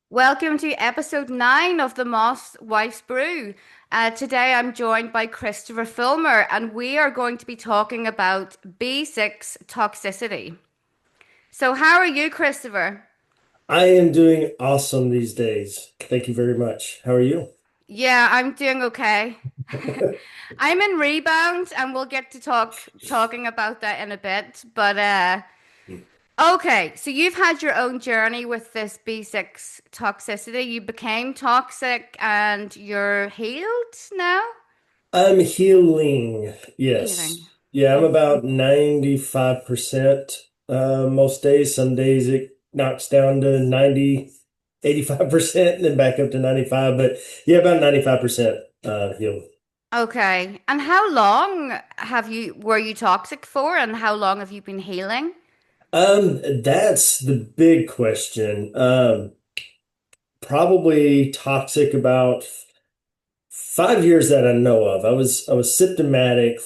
Welcome to episode 9 of the Moss Wife's Brew. Today I'm joined by Christopher Fulmer, and we are going to be talking about B6 toxicity. So, how are you, Christopher? I am doing awesome these days. Thank you very much. How are you? Yeah, I'm doing okay. I'm in rebound, and we'll get to talking about that in a bit. But okay, so you've had your own journey with this B6 toxicity. You became toxic, and you're healed now. I'm healing. Healing. Yes. Yeah, I'm Oh. about 95% most days. Some days it knocks down to 90, 85%, and then back up to 95. But yeah, about 95% healed. Okay. And how long were you toxic for, and how long have you been healing? That's the big question. Probably toxic about 5 years that I know of. I was symptomatic,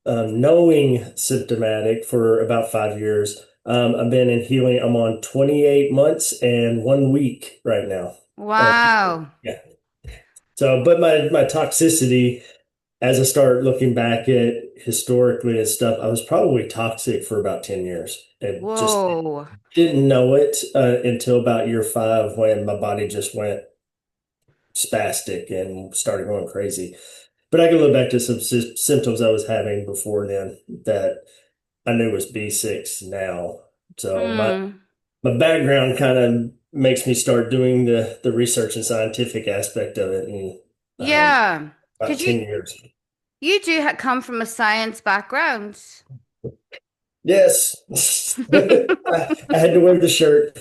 knowing symptomatic for about 5 years. I've been in healing. I'm on 28 months and 1 week right now. Uh, Wow. yeah. So, but my toxicity, as I start looking back at historically and stuff, I was probably toxic for about 10 years and just Whoa. didn't know it until about year five when my body just went spastic and started going crazy. But I can look back to some symptoms I was having before then that I knew was B6 now. So Hmm. my background kind of makes me start doing the research and scientific aspect of it in Yeah. about Because 10 years. you do come from a science background. Yes. I had to wear the shirt.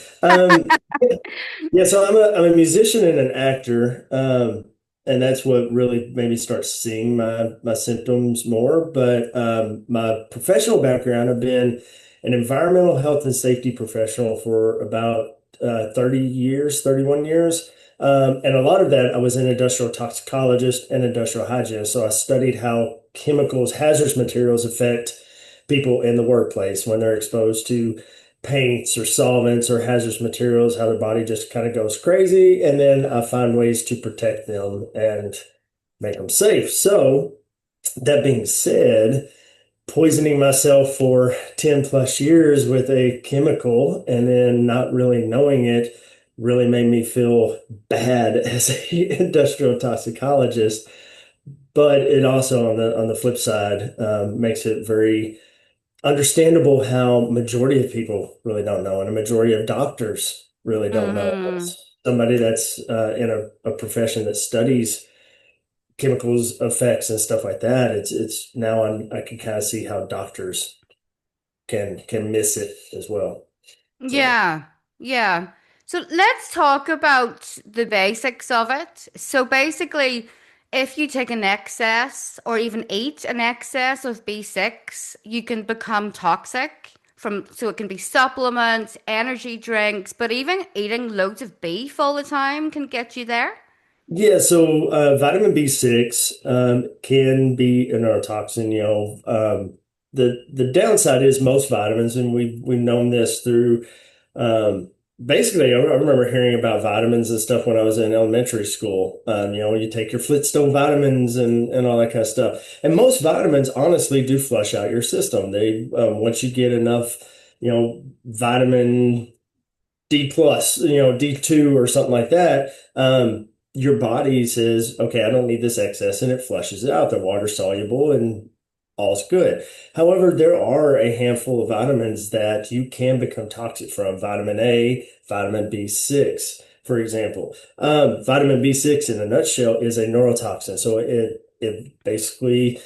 Yeah, so I'm a musician and an actor, and that's what really made me start seeing my symptoms more. But my professional background, I've been an environmental health and safety professional for about 30 years, 31 years. And a lot of that, I was an industrial toxicologist and industrial hygienist. So I studied how chemicals, hazardous materials affect people in the workplace when they're exposed to paints or solvents or hazardous materials, how their body just kind of goes crazy. And then I find ways to protect them and make them safe. So, that being said, poisoning myself for 10 plus years with a chemical and then not really knowing it really made me feel bad as a industrial toxicologist. But it also, on the flip side, makes it very understandable how majority of people really don't know, and a majority of doctors really don't know. Hmm. As somebody that's in a profession that studies chemicals effects and stuff like that, it's now I can kind of see how doctors can miss it as well. So Yeah. Yeah. So let's talk about the basics of it. So basically, if you take an excess or even eat an excess of B6, you can become toxic so it can be supplements, energy drinks, but even eating loads of beef all the time can get you there. yeah, so vitamin B6 can be a neurotoxin. The downside is most vitamins, and we've known this through basically. I remember hearing about vitamins and stuff when I was in elementary school. You take your Flintstone vitamins and all that kind of stuff. And most vitamins, honestly, do flush out your system. They once you get enough, vitamin D plus, D2 or something like that, your body says, okay, I don't need this excess, and it flushes it out. They're water soluble and all's good. However, there are a handful of vitamins that you can become toxic from. Vitamin A, vitamin B6, for example. Vitamin B6 in a nutshell is a neurotoxin. So it basically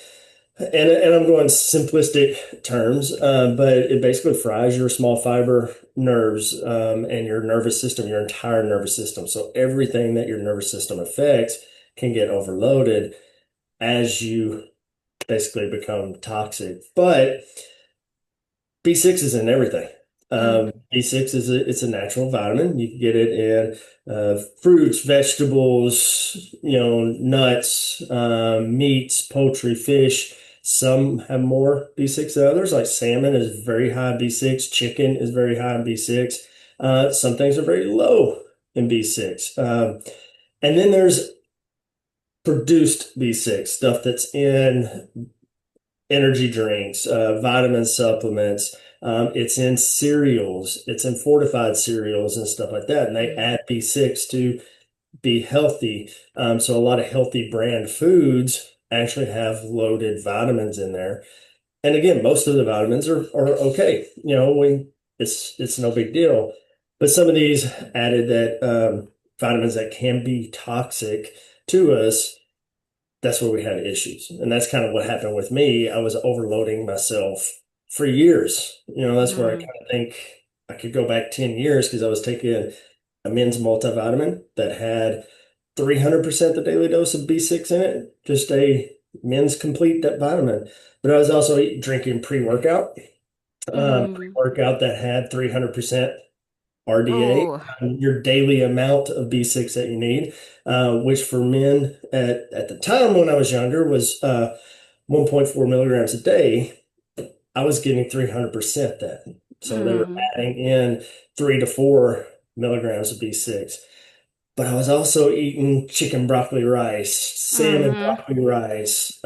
and I'm going simplistic terms, but it basically fries your small fiber nerves and your nervous system, your entire nervous system. So everything that your nervous system affects can get overloaded as you basically become toxic. But B6 is in everything. Mm. B6 it's a natural vitamin. You can get it in fruits, vegetables, nuts, meats, poultry, fish. Some have more B6 than others, like salmon is very high in B6, chicken is very high in B6. Some things are very low in B6. And then there's produced B6, stuff that's in energy drinks, vitamin supplements. It's in cereals, it's in fortified cereals and stuff like that. And they Mm. add B6 to be healthy. So a lot of healthy brand foods actually have loaded vitamins in there. And again, most of the vitamins are okay. It's no big deal. But some of these added that vitamins that can be toxic to us, that's where we have issues. And that's kind of what happened with me. I was overloading myself for years. That's where I Mm. kind of think I could go back 10 years because I was taking a men's multivitamin that had 300% the daily dose of B6 in it, just a men's complete vitamin. But I was also drinking Mm. pre-workout that had 300% RDA, Oh. your daily amount of B6 that you need, which for men at the time when I was younger was 1.4 milligrams a day. I was getting 300% then. So they were Mm. adding in 3 to 4 milligrams of B6. But I was also eating chicken broccoli rice, salmon Mm-hmm. broccoli rice,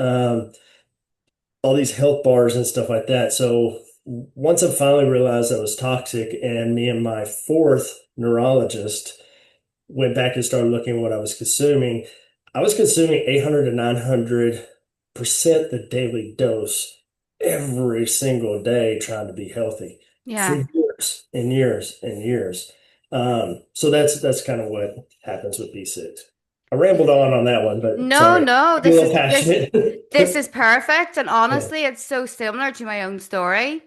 all these health bars and stuff like that. So once I finally realized that was toxic, and me and my fourth neurologist went back and started looking at what I was consuming 800 to 900% the daily dose every single day trying to be healthy for Yeah. years and years and years. So that's kind of what happens with B6. I rambled on that one, but No, sorry, no, I'm a little passionate. this is perfect. And Yeah, honestly, it's so similar to my own story.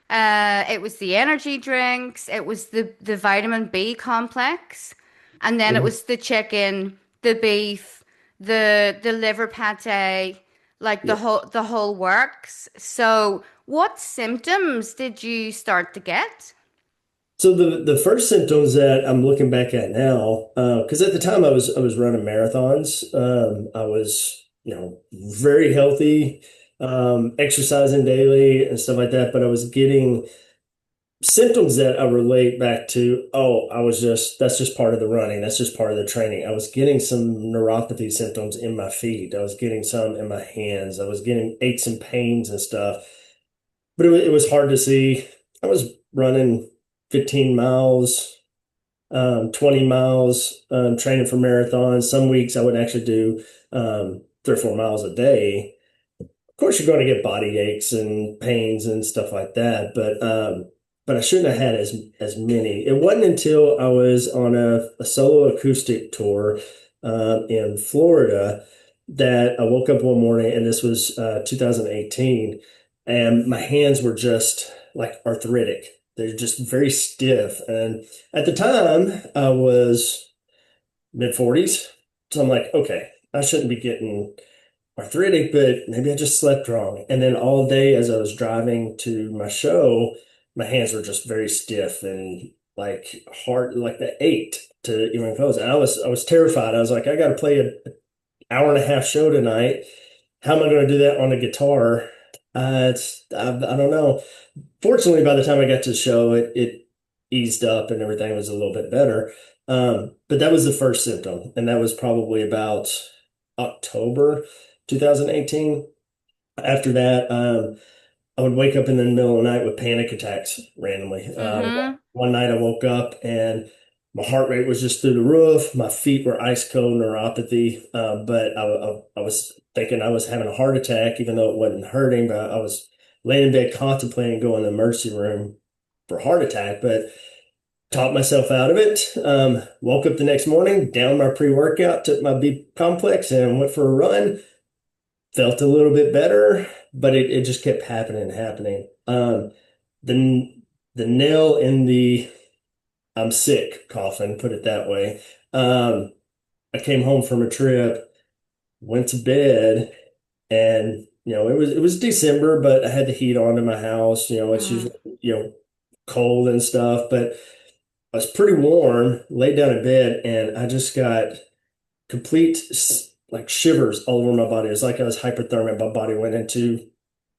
It was the energy drinks, it was the vitamin B complex, and then it Mhm. was the chicken, the beef, the liver pate, like Yeah. the whole works. So, what symptoms did you start to get? So the first symptoms that I'm looking back at now, because at the time I was running marathons, I was very healthy, exercising daily and stuff like that, but I was getting symptoms that I relate back to, oh, that's just part of the running, that's just part of the training. I was getting some neuropathy symptoms in my feet, I was getting some in my hands, I was getting aches and pains and stuff, but it was hard to see. I was running 15 miles, 20 miles, training for marathons. Some weeks I would actually do 3 or 4 miles a day. Of course, you're going to get body aches and pains and stuff like that, but I shouldn't have had as many. It wasn't until I was on a solo acoustic tour in Florida that I woke up one morning, and this was 2018, and my hands were just like arthritic. They're just very stiff. And at the time, I was mid 40s. So I'm like, okay, I shouldn't be getting arthritic, but maybe I just slept wrong. And then all day as I was driving to my show, my hands were just very stiff and like hard, like they ached to even close. And I was terrified. I was like, I got to play an hour and a half show tonight. How am I going to do that on a guitar? I don't know. Fortunately, by the time I got to the show, it eased up and everything was a little bit better. But that was the first symptom, and that was probably about October 2018. After that, I would wake up in the middle of the night with panic attacks randomly. Mm-hmm. One night I woke up and my heart rate was just through the roof. My feet were ice cold neuropathy, but I was thinking I was having a heart attack, even though it wasn't hurting. But I was laying in bed contemplating going to the emergency room for a heart attack, but talked myself out of it. Woke up the next morning, down my pre-workout, took my B complex, and went for a run. Felt a little bit better, but it just kept happening and happening. The the nail in the I'm sick coffin, put it that way. Um, I came home from a trip, went to bed, and it was December, but I had the heat on in my house. It's Mm. usually cold and stuff, but I was pretty warm. Laid down in bed, and I just got complete like shivers all over my body. It was like I was hypothermic. My body went into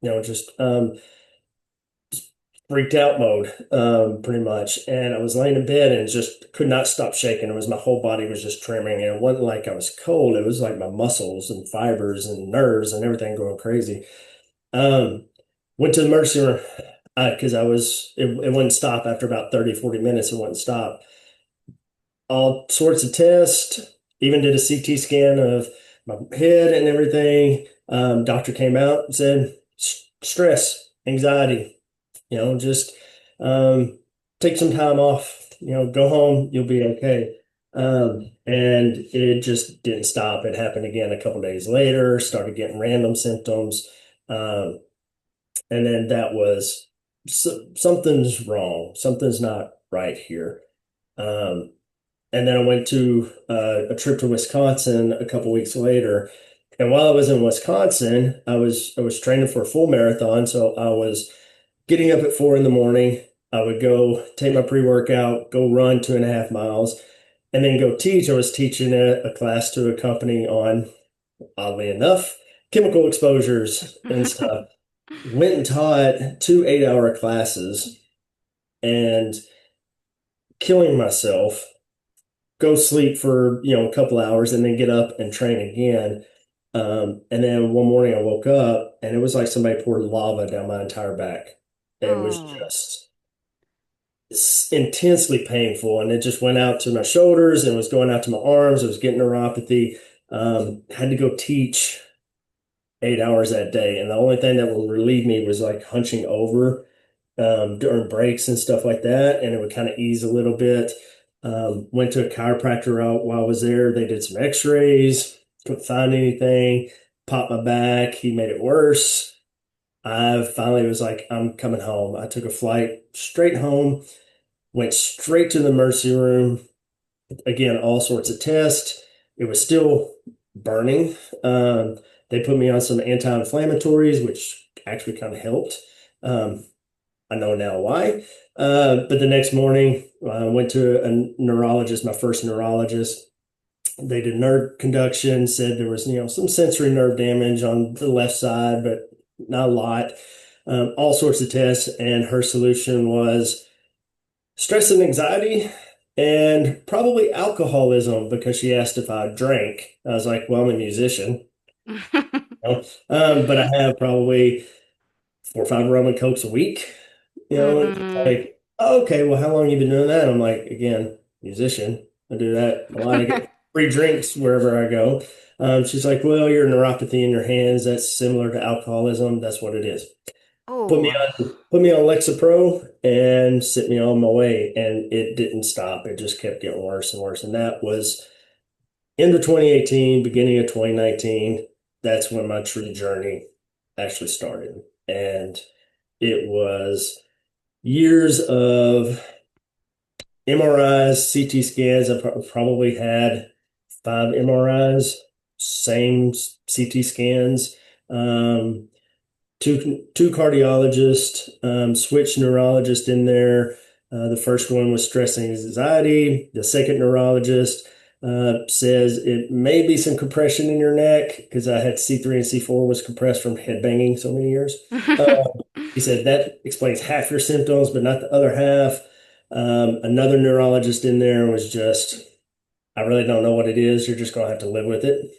just freaked out mode, pretty much. And I was laying in bed and just could not stop shaking. It was my whole body was just trembling. And it wasn't like I was cold. It was like my muscles and fibers and nerves and everything going crazy. Um, Went to the emergency room because it wouldn't stop after about 30, 40 minutes. It wouldn't stop. All sorts of tests, even did a CT scan of my head and everything. Doctor came out and said, stress, anxiety, just um, take some time off, go home, you'll be okay. And it just didn't stop. It happened again a couple days later, started getting random symptoms. Um, and then that was something's wrong, something's not right here. Um, and then I went to a trip to Wisconsin a couple weeks later. And while I was in Wisconsin, I was training for a full marathon. So I was getting up at 4 in the morning. I would go take my pre-workout, go run 2.5 miles, and then go teach. I was teaching a class to a company on, oddly enough, chemical exposures and stuff. Went and taught 2 8-hour classes and killing myself, go sleep for, a couple hours and then get up and train again. And then one morning I woke up and it was like somebody poured lava down my entire back. It was Oh. just intensely painful. And it just went out to my shoulders and was going out to my arms. I was getting neuropathy. Had to go teach 8 hours that day. And the only thing that would relieve me was like hunching over during breaks and stuff like that. And it would kind of ease a little bit. Went to a chiropractor out while I was there. They did some x-rays, couldn't find anything, popped my back. He made it worse. I finally was like, I'm coming home. I took a flight straight home, went straight to the emergency room. Again, all sorts of tests. It was still burning. They put me on some anti-inflammatories, which actually kind of helped. Um, I know now why. But the next morning, I went to a neurologist, my first neurologist. They did nerve conduction, said there was, some sensory nerve damage on the left side, but not a lot. All sorts of tests, and her solution was stress and anxiety and probably alcoholism because she asked if I drank. I was like, well, I'm a musician, but I have probably 4 or 5 rum and cokes a week. It's Mm. like, oh, okay, well, how long you been doing that? I'm like, again, musician. I do that a lot. I get free drinks wherever I go. She's like, well, your neuropathy in your hands, that's similar to alcoholism. That's what it is. Oh. Put me on Lexapro and sent me on my way. And it didn't stop. It just kept getting worse and worse. And that was end of 2018, beginning of 2019. That's when my true journey actually started. And it was years of MRIs, CT scans. I probably had 5 MRIs, same CT scans, um, two cardiologists, switched neurologist in there. The first one was stress and anxiety. The second neurologist says it may be some compression in your neck because I had C3 and C4 was compressed from headbanging so many years. Uh, he said that explains half your symptoms, but not the other half. Another neurologist in there was just, I really don't know what it is. You're just going to have to live with it.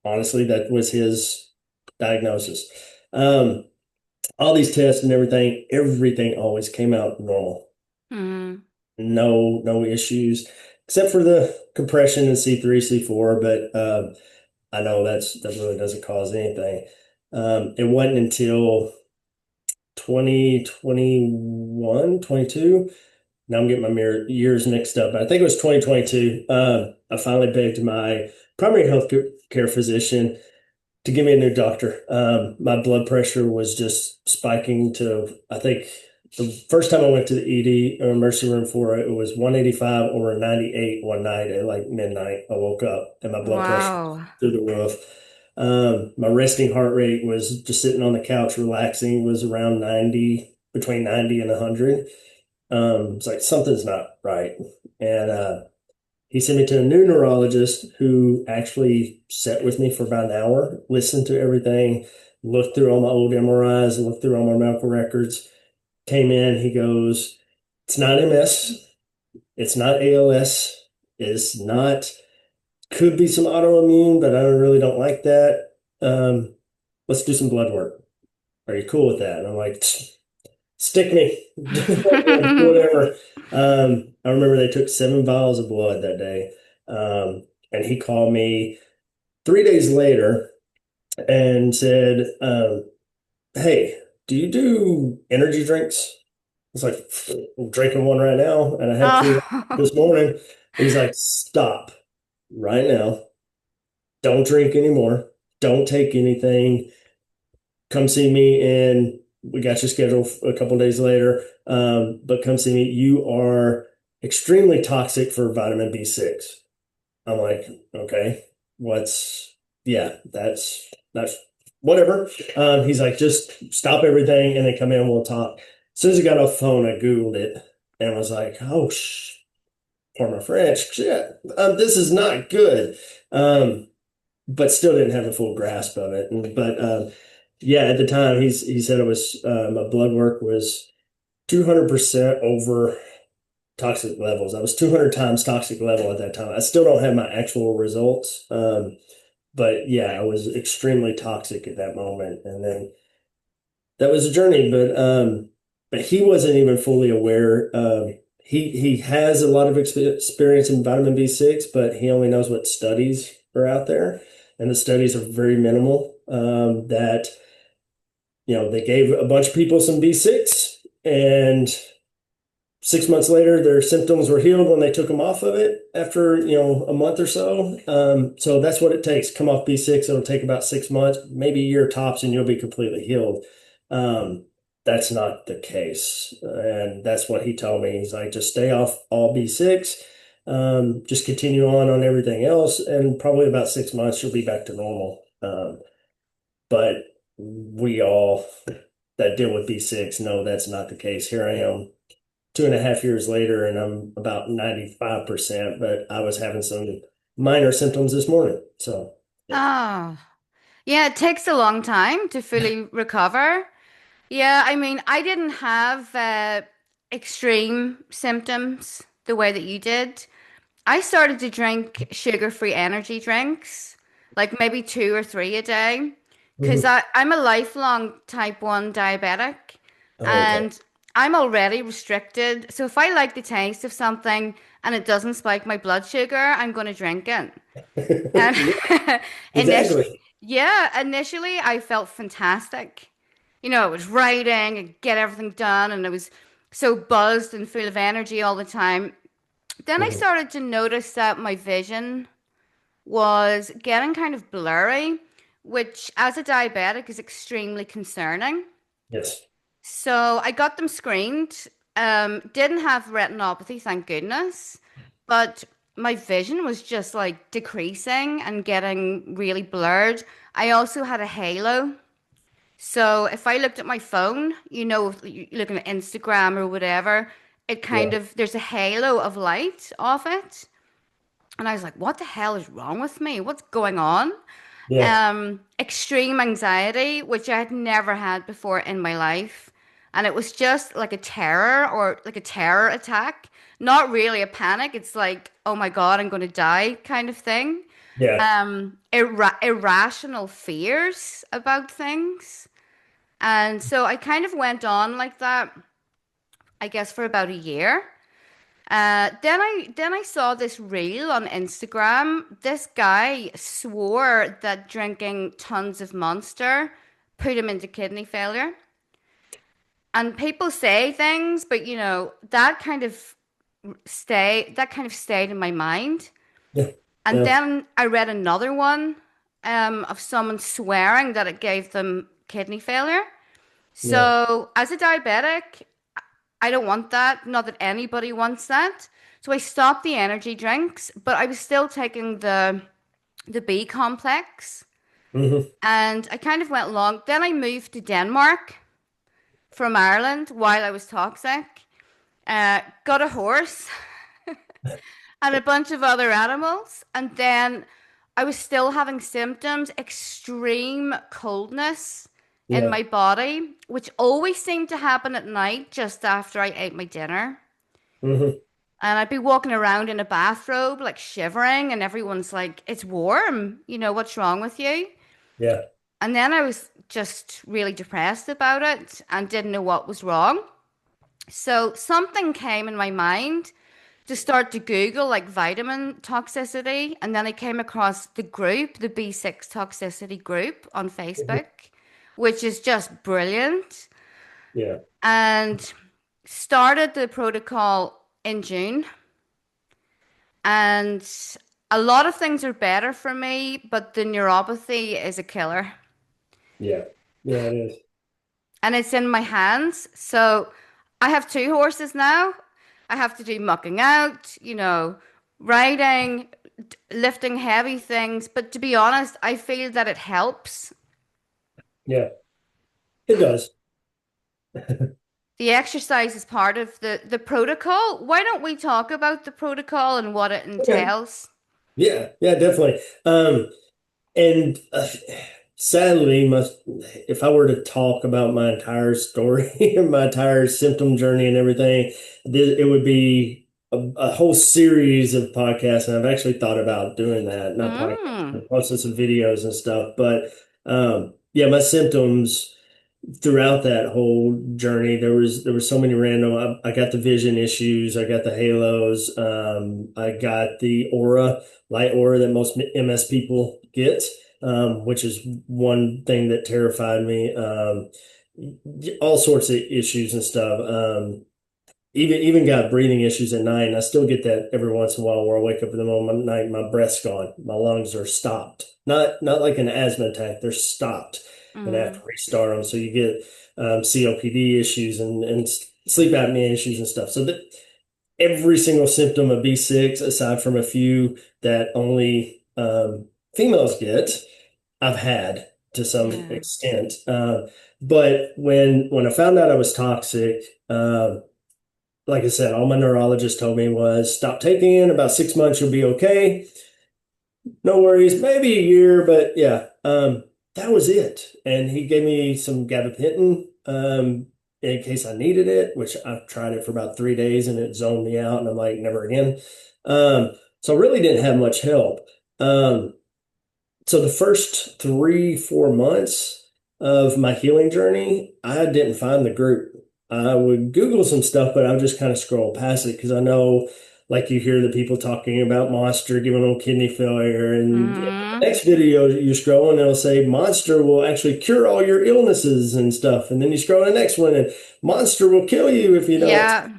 Honestly, that was his diagnosis. Um, all these tests and everything always came out normal. Mm. No issues, except for the compression in C3, C4, but I know that really doesn't cause anything. It wasn't until 2021, 22. Now I'm getting my years mixed up. I think it was 2022. I finally begged my primary health care physician to give me a new doctor. My blood pressure was just spiking to, I think the first time I went to the ED or emergency room for it, it was 185 over 98 one night at like midnight. I woke up and my blood pressure was Wow. through the roof. My resting heart rate was just sitting on the couch relaxing was around 90, between 90 and 100. It's like something's not right. And he sent me to a new neurologist who actually sat with me for about an hour, listened to everything, looked through all my old MRIs, and looked through all my medical records, came in. He goes, "It's not MS. It's not ALS. It's not, could be some autoimmune, but I really don't like that. Um, let's do some blood work. Are you cool with that?" And I'm like, "Stick me." Whatever. I remember they took 7 vials of blood that day. And he called me 3 days later and said, "Hey, do you do energy drinks?" I was like, "I'm drinking one right now, and I had three Oh. this morning." He's like, "Stop right now. Don't drink anymore. Don't take anything. Come see me." And we got you scheduled a couple days later. But come see me. You are extremely toxic for vitamin B6. I'm like, "Okay, what's, yeah, that's whatever." He's like, "Just stop everything and then come in and we'll talk." As soon as I got off the phone, I Googled it and was like, "Oh, for my French, shit, this is not good." But still didn't have the full grasp of it. But yeah, at the time, he said it was, my blood work was 200% over toxic levels. I was 200 times toxic level at that time. I still don't have my actual results. But yeah, I was extremely toxic at that moment. And then that was a journey, but he wasn't even fully aware. He has a lot of experience in vitamin B6, but he only knows what studies are out there, and the studies are very minimal. That, they gave a bunch of people some B6, and 6 months later, their symptoms were healed when they took them off of it after, a month or so. So that's what it takes. Come off B6, it'll take about 6 months, maybe a year tops, and you'll be completely healed. Um, that's not the case. And that's what he told me. He's like, "Just stay off all B6, just continue on everything else, and probably about 6 months, you'll be back to normal." But we all that deal with B6 know that's not the case. Here I am 2.5 years later, and I'm about 95%, but I was having some minor symptoms this morning. So, yeah. Oh. Yeah, it takes a long time to fully recover. Yeah, I mean, I didn't have extreme symptoms the way that you did. I started to drink sugar-free energy drinks, like maybe two or three a day, because Mhm. I'm a lifelong type 1 diabetic Oh, okay. and I'm already restricted. So if I like the taste of something and it doesn't spike my blood sugar, I'm going to drink it. And Yeah, initially, exactly. yeah, initially I felt fantastic. I was writing and get everything done, and I was so buzzed and full of energy all the time. Then I Mhm. started to notice that my vision was getting kind of blurry, which as a diabetic is extremely concerning. Yes. So I got them screened. Didn't have retinopathy, thank goodness. But my vision was just like decreasing and getting really blurred. I also had a halo. So if I looked at my phone, looking at Instagram or whatever, it kind Yeah. of, there's a halo of light off it. And I was like, what the hell is wrong with me? What's going on? Yeah. Extreme anxiety, which I had never had before in my life. And it was just like a terror or like a terror attack. Not really a panic. It's like, oh my God, I'm going to die kind of thing. Yeah. Irrational fears about things. And so I kind of went on like that, I guess, for about a year. Then I saw this reel on Instagram. This guy swore that drinking tons of Monster put him into kidney failure. And people say things, but that kind of stayed in my mind. Yeah. And Yeah. then I read another one of someone swearing that it gave them kidney failure. Yeah. So as a diabetic, I don't want that. Not that anybody wants that. So I stopped the energy drinks, but I was still taking the B complex, Hmm. and I kind of went along. Then I moved to Denmark from Ireland while I was toxic. Got a horse and a bunch of other animals, and then I was still having symptoms, extreme coldness in Yeah. my body, which always seemed to happen at night just after I ate my dinner. Hmm. And I'd be walking around in a bathrobe, like shivering, and everyone's like, it's warm. What's wrong with you? Yeah. And then I was just really depressed about it and didn't know what was wrong. So something came in my mind to start to Google like vitamin toxicity. And then I came across the group, the B6 Toxicity group on Mhm. Facebook, which is just brilliant. Yeah. And started the protocol in June. And a lot of things are better for me, but the neuropathy is a killer. Yeah. Yeah, it is. And it's in my hands. So I have two horses now. I have to do mucking out, riding, lifting heavy things. But to be honest, I feel that it helps. Yeah, it does. The exercise is part of the protocol. Why don't we talk about the protocol and what it Okay. entails? Yeah, yeah, definitely. And sadly, if I were to talk about my entire story, my entire symptom journey and everything, it would be a whole series of podcasts. And I've actually thought about doing that, not Mm. podcasts, posting some videos and stuff. But yeah, my symptoms throughout that whole journey, there was so many random. I got the vision issues, I got the halos, I got the aura, light aura that most MS people get, which is one thing that terrified me. All sorts of issues and stuff. Even got breathing issues at night. And I still get that every once in a while where I wake up in the middle of the night, my breath's gone, my lungs are stopped. Not like an asthma attack, they're stopped, and I have to Mm. restart them. So you get COPD issues and sleep apnea issues and stuff. So that every single symptom of B6, aside from a few that only females get, I've had to some Yeah. extent. But when I found out I was toxic, like I said, all my neurologist told me was stop taking it. About 6 months, you'll be okay. No worries, maybe a year, but yeah, that was it. And he gave me some gabapentin in case I needed it, which I've tried it for about 3 days and it zoned me out, and I'm like, never again. So I really didn't have much help. Um, so the first 3, 4 months of my healing journey, I didn't find the group. I would Google some stuff, but I would just kind of scroll past it because I know, like you hear the people talking about Monster giving them kidney failure, and the Mm. next video you scroll and it'll say Monster will actually cure all your illnesses and stuff, and then you scroll to the next one and Monster will kill you if you don't. Yeah.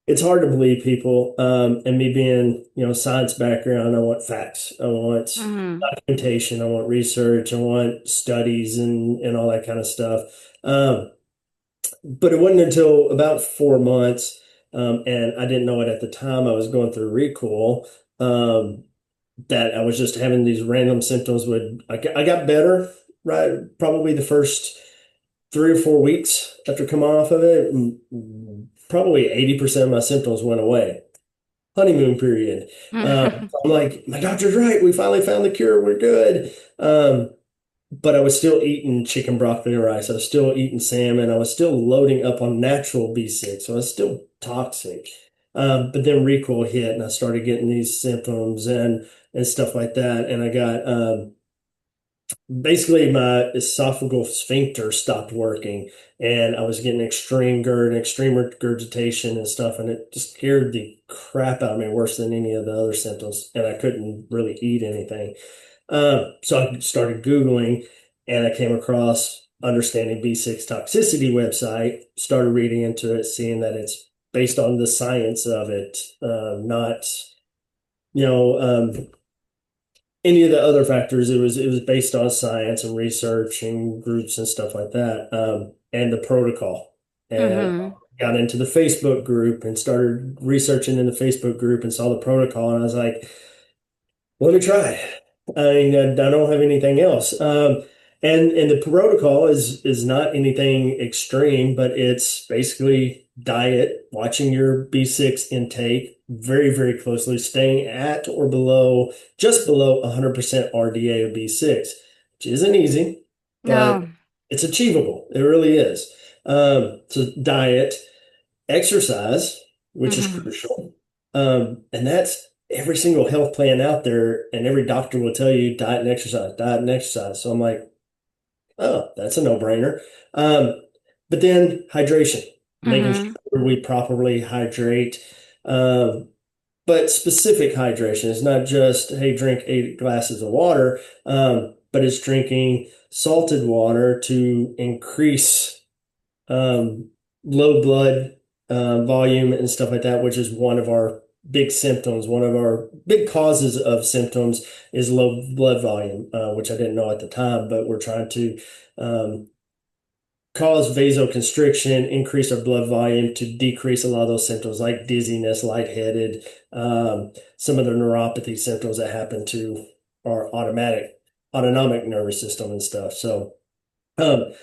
It's hard to believe people. And me being, science background, I want facts. I want Mm. documentation. I want research. I want studies and all that kind of stuff. But it wasn't until about 4 months, and I didn't know it at the time. I was going through recall, that I was just having these random symptoms. I got better, right? Probably the first 3 or 4 weeks after coming off of it, probably 80% of my symptoms went away. Honeymoon period. I'm like, my doctor's right. We finally found the cure. We're good. But I was still eating chicken, broccoli, and rice. I was still eating salmon. I was still loading up on natural B6. So I was still toxic. But then recall hit and I started getting these symptoms and stuff like that. And I got basically my esophageal sphincter stopped working and I was getting extreme GERD and extreme regurgitation and stuff, and it just scared the crap out of me worse than any of the other symptoms, and I couldn't really eat anything. So I started Googling and I came across Understanding B6 Toxicity website, started reading into it, seeing that it's based on the science of it, not, you know, any of the other factors. It was based on science and research and groups and stuff like that, and the protocol. And Hmm. got into the Facebook group and started researching in the Facebook group and saw the protocol, and I was like, let me try. I mean, I don't have anything else. And the protocol is not anything extreme, but it's basically diet, watching your B6 intake very, very closely, staying at or below, just below 100% RDA of B6, which isn't easy, but No. it's achievable. It really is. So diet, exercise, which is Hmm. crucial. And that's every single health plan out there, and every doctor will tell you diet and exercise, diet and exercise. So I'm like, oh, that's a no-brainer. Um, but then hydration, making Hmm. sure we properly hydrate. Um, but specific hydration is not just, hey, drink 8 glasses of water, but it's drinking salted water to increase um, low blood volume and stuff like that, which is one of our big symptoms. One of our big causes of symptoms is low blood volume, which I didn't know at the time, but we're trying to um, cause vasoconstriction, increase our blood volume to decrease a lot of those symptoms like dizziness, lightheaded, some of the neuropathy symptoms that happen to our autonomic nervous system and stuff. So, um,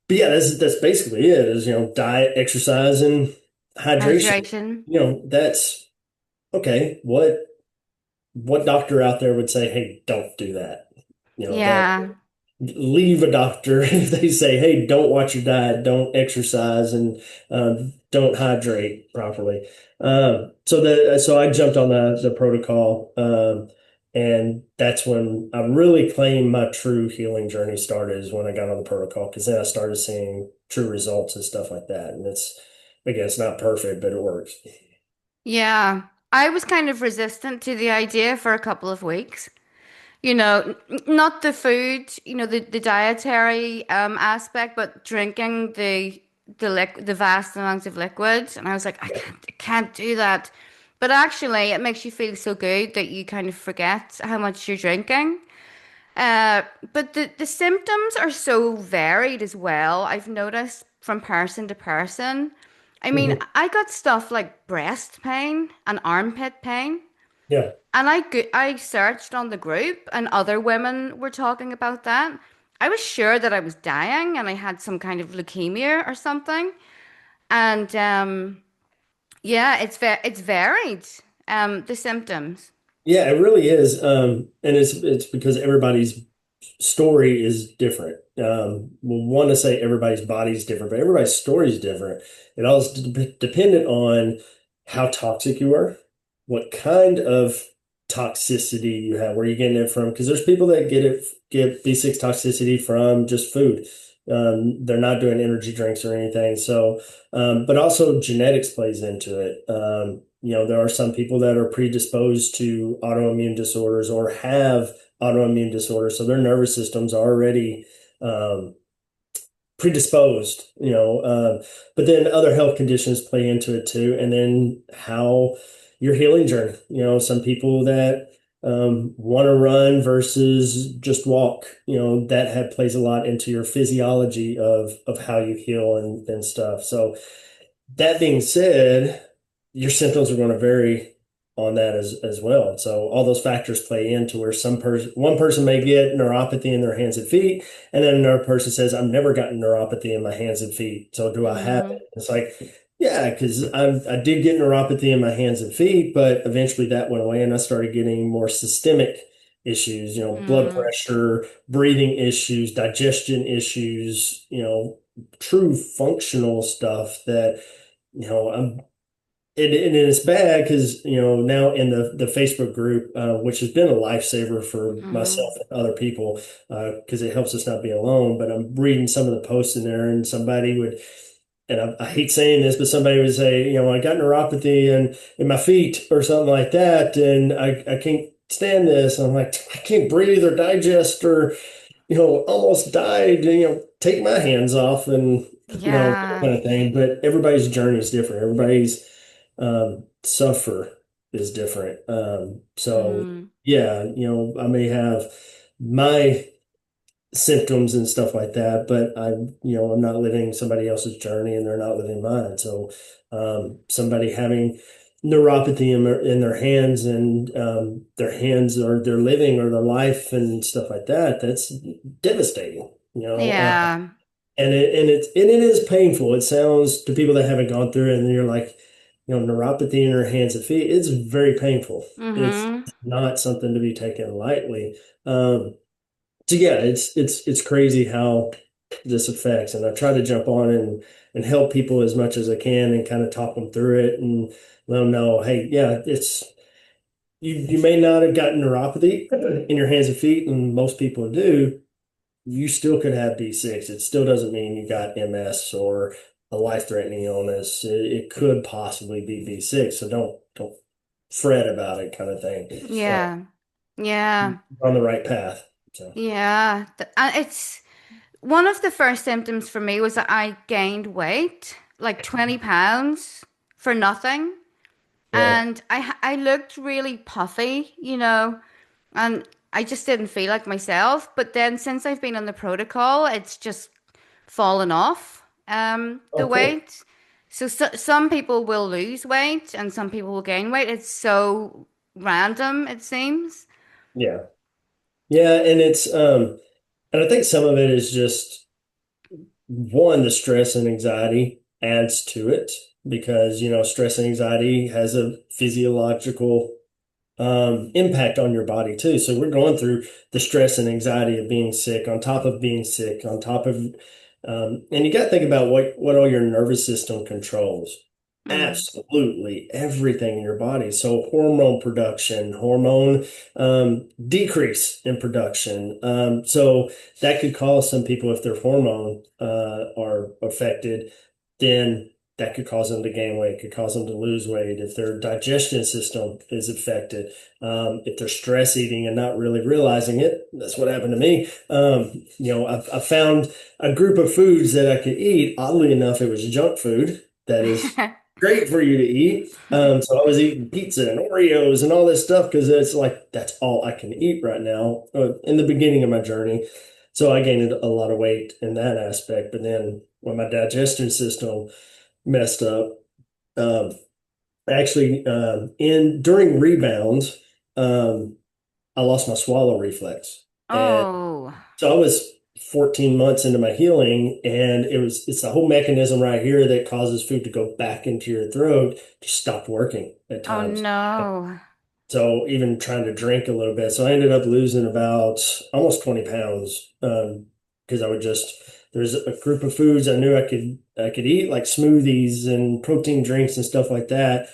but yeah, that's basically it is, diet, exercise, and hydration. Hydration. That's okay. What doctor out there would say, hey, don't do that? That Yeah. leave a doctor if they say, hey, don't watch your diet, don't exercise, and don't hydrate properly. So I jumped on the protocol, and that's when I really claimed my true healing journey started, is when I got on the protocol, because then I started seeing true results and stuff like that. And again, it's not perfect, but it works. Yeah. I was kind of resistant to the idea for a couple of weeks. Not the food, the dietary aspect, but drinking the vast amounts of liquids. And I was like, I can't do that. But actually, it makes you feel so good that you kind of forget how much you're drinking. Uh, but the symptoms are so varied as well. I've noticed from person to person. I mean, Mhm. I got stuff like breast pain and armpit pain. Yeah. And I searched on the group, and other women were talking about that. I was sure that I was dying and I had some kind of leukemia or something. And yeah, it's varied. The symptoms. Yeah, it really is. And it's because everybody's story is different. We'll want to say everybody's body is different, but everybody's story is different. It all is dependent on how toxic you are, what kind of toxicity you have, where you're getting it from. Because there's people that get B6 toxicity from just food. They're not doing energy drinks or anything. So, but also genetics plays into it. There are some people that are predisposed to autoimmune disorders or have autoimmune disorders, so their nervous system's already um, predisposed, but then other health conditions play into it too, and then how your healing journey. Some people that want to run versus just walk, that plays a lot into your physiology of how you heal and stuff. So that being said, your symptoms are going to vary on that as well. So all those factors play into where one person may get neuropathy in their hands and feet, and then another person says, "I've never gotten neuropathy in my hands and feet. So do I have it?" Hmm. It's like, yeah, because I did get neuropathy in my hands and feet, but eventually that went away, and I started getting more systemic issues, blood Mm. pressure, breathing issues, digestion issues, true functional stuff that I'm and it's bad because now in the Facebook group, which has been a lifesaver for myself Hmm. and other people, because it helps us not be alone. But I'm reading some of the posts in there, and somebody would, and I hate saying this, but somebody would say, I got neuropathy in my feet or something like that, and I can't stand this. And I'm like, I can't breathe or digest or almost died, take my hands off and, Yeah. kind of thing. But everybody's journey is different. Everybody's suffer is different. So Mm. yeah, I may have my symptoms and stuff like that, but I'm not living somebody else's journey and they're not living mine. So somebody having neuropathy in their hands and their hands or their living or their life and stuff like that, that's devastating, Yeah. and it is painful. It sounds to people that haven't gone through it, and you're like, neuropathy in your hands and feet. It's very painful. It's Hmm. not something to be taken lightly. So yeah, it's crazy how this affects. And I try to jump on and help people as much as I can and kind of talk them through it and let them know, hey, yeah, it's you may not have got neuropathy in your hands and feet, and most people do. You still could have B6. It still doesn't mean you got MS or a life-threatening illness. It could possibly be B6, so don't fret about it, kind of thing. Yeah. Yeah. On the right path. So Yeah. It's one of the first symptoms for me was that I gained weight, like 20 pounds for nothing. yeah, And I looked really puffy, and I just didn't feel like myself. But then since I've been on the protocol, it's just fallen off, the oh cool. weight. So some people will lose weight and some people will gain weight. It's so random, it seems. Yeah, yeah, and it's and I think some of it is just one, the stress and anxiety adds to it because stress and anxiety has a physiological impact on your body too. So we're going through the stress and anxiety of being sick, on top of being sick, on top of, and you got to think about what all your nervous system controls. Mm. Absolutely everything in your body. So hormone production, hormone decrease in production. So that could cause some people, if their hormone are affected, then that could cause them to gain weight, could cause them to lose weight. If their digestion system is affected, if they're stress eating and not really realizing it, that's what happened to me. I found a group of foods that I could eat. Oddly enough, it was junk food that is great for you to eat. So I was eating pizza and Oreos and all this stuff because it's like that's all I can eat right now in the beginning of my journey. So I gained a lot of weight in that aspect. But then when my digestion system messed up, um, actually in during rebounds, um, I lost my swallow reflex. And Oh, so I was 14 months into my healing, and it's the whole mechanism right here that causes food to go back into your throat to stop working at oh times. no. So even trying to drink a little bit. So I ended up losing about almost 20 pounds because I would just there's a group of foods I knew I could eat like smoothies and protein drinks and stuff like that,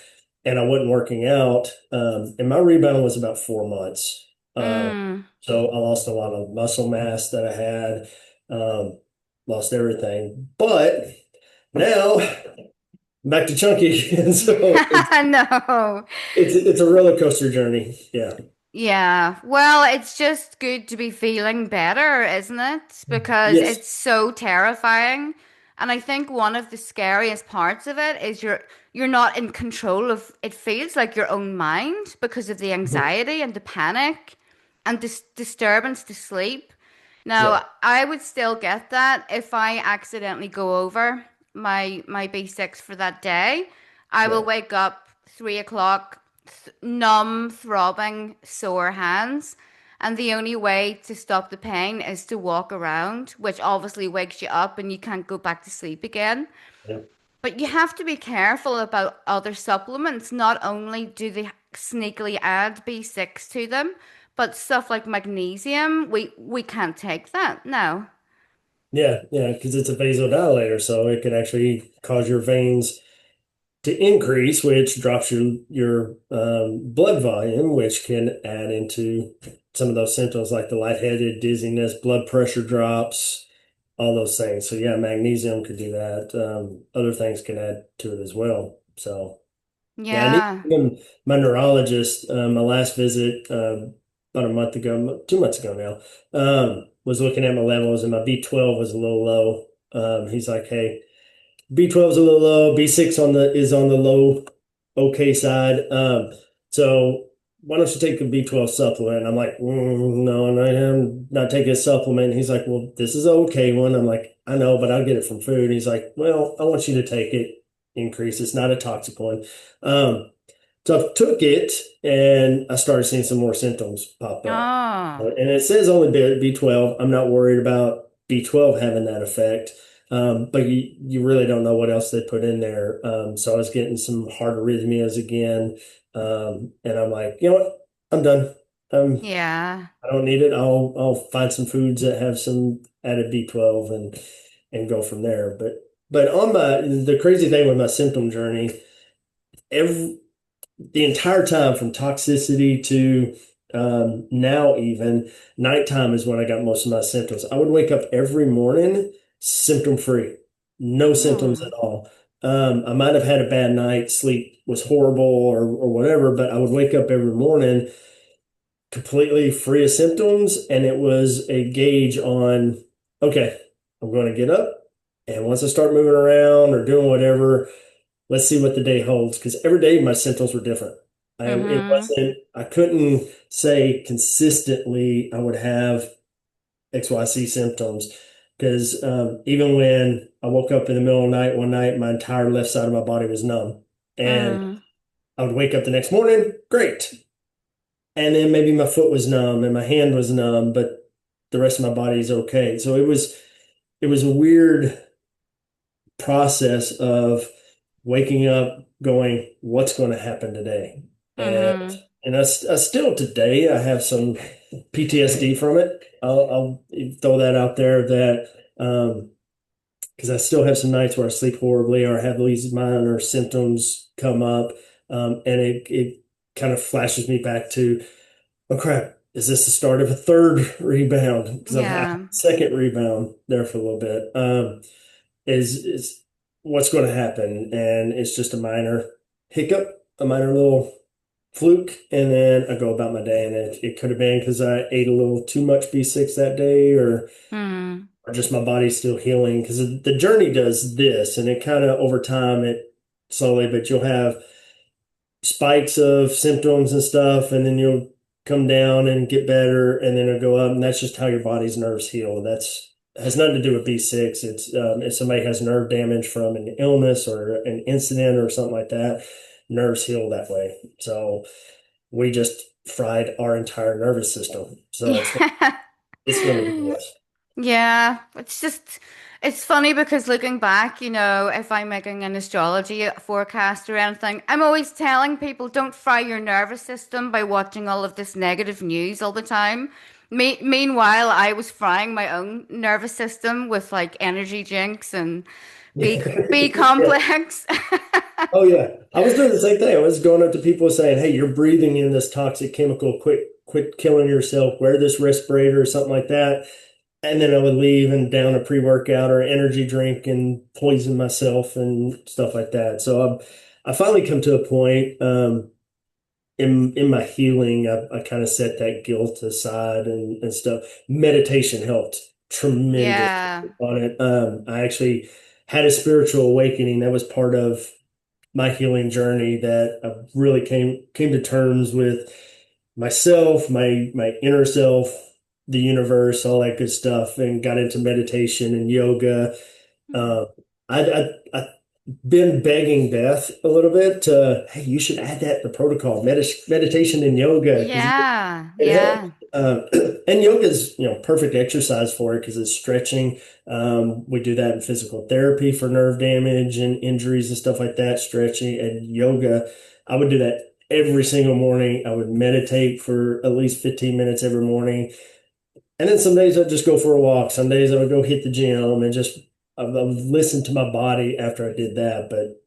and I wasn't working out. And my rebound was about 4 months. Mm. So I lost a lot of muscle mass that I had, um, lost everything. But now back to chunky again. So No. it's a roller coaster journey. Yeah. Yeah, well, it's just good to be feeling better, isn't it? Because Yes. it's so terrifying. And I think one of the scariest parts of it is you're not in control of it feels like your own mind because of the anxiety and the panic and this disturbance to sleep. Yeah. Now, I would still get that if I accidentally go over my B6 for that day. I will Yeah. wake up 3 o'clock, numb, throbbing, sore hands. And the only way to stop the pain is to walk around, which obviously wakes you up and you can't go back to sleep again. Yeah. But you have to be careful about other supplements. Not only do they sneakily add B6 to them, but stuff like magnesium, we can't take that. No. Yeah. Yeah. Because it's a vasodilator, so it can actually cause your veins to increase, which drops your blood volume, which can add into some of those symptoms like the lightheaded, dizziness, blood pressure drops, all those things. So yeah, magnesium could do that. Other things can add to it as well. So. Yeah, I need Yeah. my neurologist. My last visit about a month ago, 2 months ago now, was looking at my levels, and my B12 was a little low. He's like, "Hey, B12 is a little low. B6 on the low, okay side. So why don't you take a B12 supplement?" I'm like, no, I'm not taking a supplement. He's like, "Well, this is an okay one." I'm like, "I know, but I'll get it from food." He's like, "Well, I want you to take it. Increase. It's not a toxic one." So I took it, and I started seeing some more symptoms pop up. Oh. And it says only B12. I'm not worried about B12 having that effect. But you really don't know what else they put in there. So I was getting some heart arrhythmias again. And I'm like, you know what? I'm done. Yeah. I don't need it. I'll find some foods that have some added B12 and go from there. But on my the crazy thing with my symptom journey, every the entire time from toxicity to now even nighttime is when I got most of my symptoms. I would wake up every morning symptom free, no symptoms Hmm. at all. I might have had a bad night, sleep was horrible or whatever, but I would wake up every morning completely free of symptoms, and it was a gauge on, okay, I'm going to get up, and once I start moving around or doing whatever, let's see what the day holds. Because every day my symptoms were different. It Hmm. wasn't, I couldn't say consistently I would have XYZ symptoms. Because even when I woke up in the middle of the night one night, my entire left side of my body was numb. And Hmm. I would wake up the next morning, great. And then maybe my foot was numb and my hand was numb, but the rest of my body is okay. So it was a weird process of waking up going, what's going to happen today? And Hmm. I still today I have some PTSD from it. I'll throw that out there that because I still have some nights where I sleep horribly or have these minor symptoms come up, and it kind of flashes me back to, oh crap, is this the start of a third rebound? Because I've had a Yeah. second rebound there for a little bit. Is what's going to happen, and it's just a minor hiccup, a minor little fluke, and then I go about my day. And it could have been because I ate a little too much B6 that day, Hmm. or just my body's still healing. Because the journey does this, and it kind of over time it slowly, but you'll have spikes of symptoms and stuff, and then you'll come down and get better, and then it'll go up, and that's just how your body's nerves heal. That's has nothing to do with B6. It's if somebody has nerve damage from an illness or an incident or something like that, nerves heal that way. So we just fried our entire nervous system. So Yeah. it's going to do this. Yeah, it's just, it's funny because looking back, if I'm making an astrology forecast or anything, I'm always telling people don't fry your nervous system by watching all of this negative news all the time. Meanwhile, I was frying my own nervous system with like energy drinks and B Yeah. complex. Oh yeah, I was doing the same thing. I was going up to people saying, "Hey, you're breathing in this toxic chemical. Quit killing yourself. Wear this respirator or something like that." And then I would leave and down a pre-workout or energy drink and poison myself and stuff like that. So I finally come to a point in my healing. I kind of set that guilt aside and stuff. Meditation helped tremendous Yeah. on it. I actually had a spiritual awakening. That was part of my healing journey that I really came to terms with myself, my inner self, the universe, all that good stuff, and got into meditation and yoga. Hmm. Uh, I been begging Beth a little bit to, hey, you should add that to the protocol, meditation and yoga, because Yeah. it helps. Yeah. And yoga is, perfect exercise for it because it's stretching. We do that in physical therapy for nerve damage and injuries and stuff like that, stretching and yoga. I would do that every single morning. I would meditate for at least 15 minutes every morning. And then some days I'd just go for a walk. Some days I would go hit the gym and just I would listen to my body after I did that. But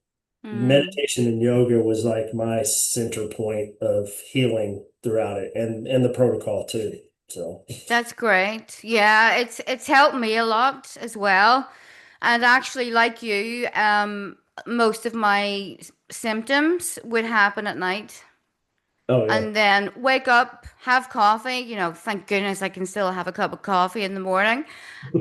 Mm. meditation and yoga was like my center point of healing throughout it and the protocol too. So, That's great. Yeah, it's helped me a lot as well. And actually, like you, most of my symptoms would happen at night. oh yeah. And then wake up, have coffee, thank goodness I can still have a cup of coffee in the morning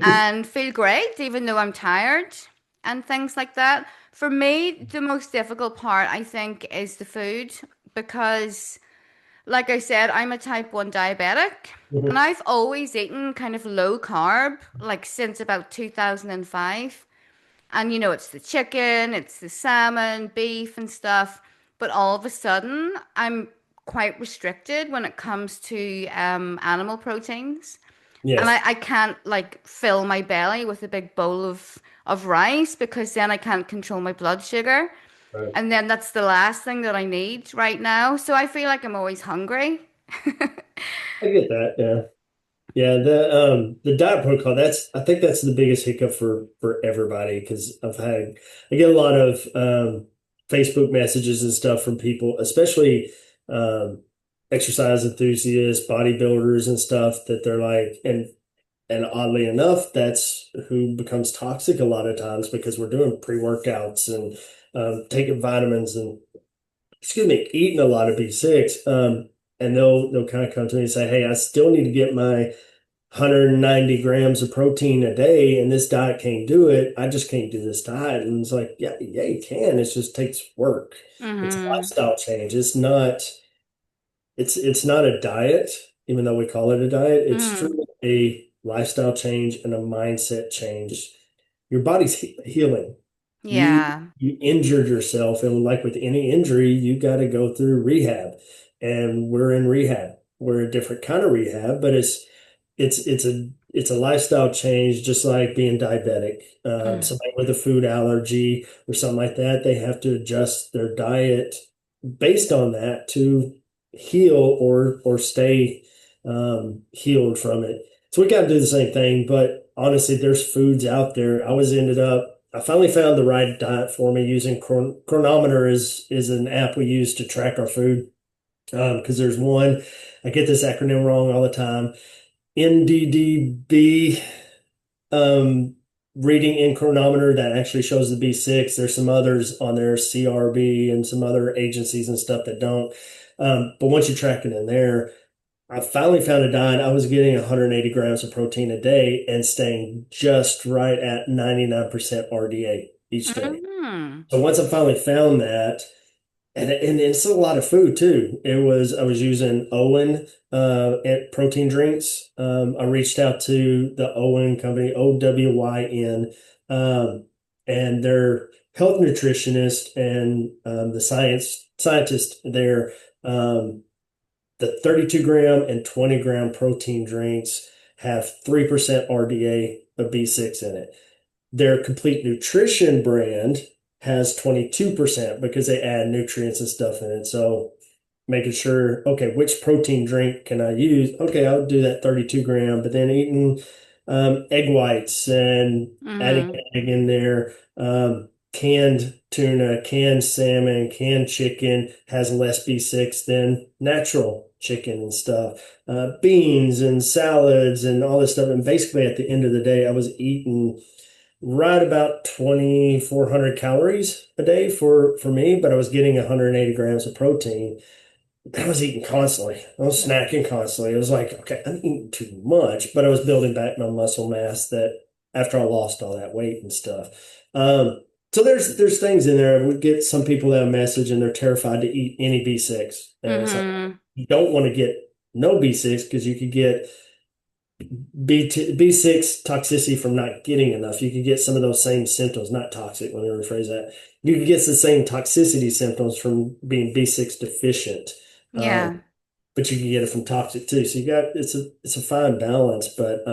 and feel great, even though I'm tired and things like that. For me, the most difficult part, I think, is the food because like I said, I'm a type 1 diabetic and Mhm. I've always eaten kind of low carb, like since about 2005. And it's the chicken, it's the salmon, beef and stuff. But all of a sudden, I'm quite restricted when it comes to animal proteins. And Yes. I can't like fill my belly with a big bowl of rice because then I can't control my blood sugar. Right. And then that's the last thing that I need right now. So I feel like I'm always hungry. I get that. Yeah. Yeah, the diet protocol, that's I think that's the biggest hiccup for everybody because I get a lot of Facebook messages and stuff from people, especially um exercise enthusiasts, bodybuilders and stuff that they're like and oddly enough, that's who becomes toxic a lot of times because we're doing pre-workouts and taking vitamins and excuse me, eating a lot of B6. And they'll kind of come to me and say, "Hey, I still need to get my 190 grams of protein a day, and this diet can't do it. I just can't do this diet." And it's like, yeah, yeah, you can. It just takes work. It's a Mm-hmm. lifestyle change. It's not a diet, even though we call it a diet. It's Mm-hmm. truly a lifestyle change and a mindset change. Your body's healing. You Yeah. you injured yourself, and like with any injury, you got to go through rehab. And we're in rehab. We're a different kind of rehab, but it's a lifestyle change, just like being diabetic. Somebody with a food allergy or something like that, they have to adjust their diet based on that to heal or stay healed from it. So we got to do the same thing. But honestly, there's foods out there. I finally found the right diet for me using Chronometer is an app we use to track our food. Because there's one, I get this acronym wrong all the time. NDDB um, reading in chronometer that actually shows the B6. There's some others on there, CRB and some other agencies and stuff that don't. But once you track it in there, I finally found a diet. I was getting 180 grams of protein a day and staying just right at 99% RDA each day. Mm-hmm. So once I finally found that, and it's a lot of food too. I was using Owen at protein drinks. I reached out to the Owen company, OWYN, and their health nutritionist and the scientist there. The 32 gram and 20 gram protein drinks have 3% RDA of B6 in it. Their complete nutrition brand has 22% because they add nutrients and stuff in it. So making sure, okay, which protein drink can I use? Okay, I'll do that 32 gram, but then eating egg whites and adding Mm-hmm. egg in there, canned tuna, canned salmon, canned chicken has less B6 than natural chicken and stuff. Beans and salads and all this stuff. And basically, at the end of the day, I was eating right about 2,400 calories a day for me, but I was getting 180 grams of protein. I was eating constantly. I was snacking constantly. It was like, okay, I'm eating too much, but I was building back my muscle mass that after I lost all that weight and stuff. So there's things in there. We get some people that message and they're terrified to eat any B6. And it's like Mm-hmm. you don't want to get no B6 because you could get B6 toxicity from not getting enough. You could get some of those same symptoms, not toxic, let me rephrase that. You could get the same toxicity symptoms from being B6 deficient. Um, Yeah. but you can get it from toxic too. So you got it's a fine balance. But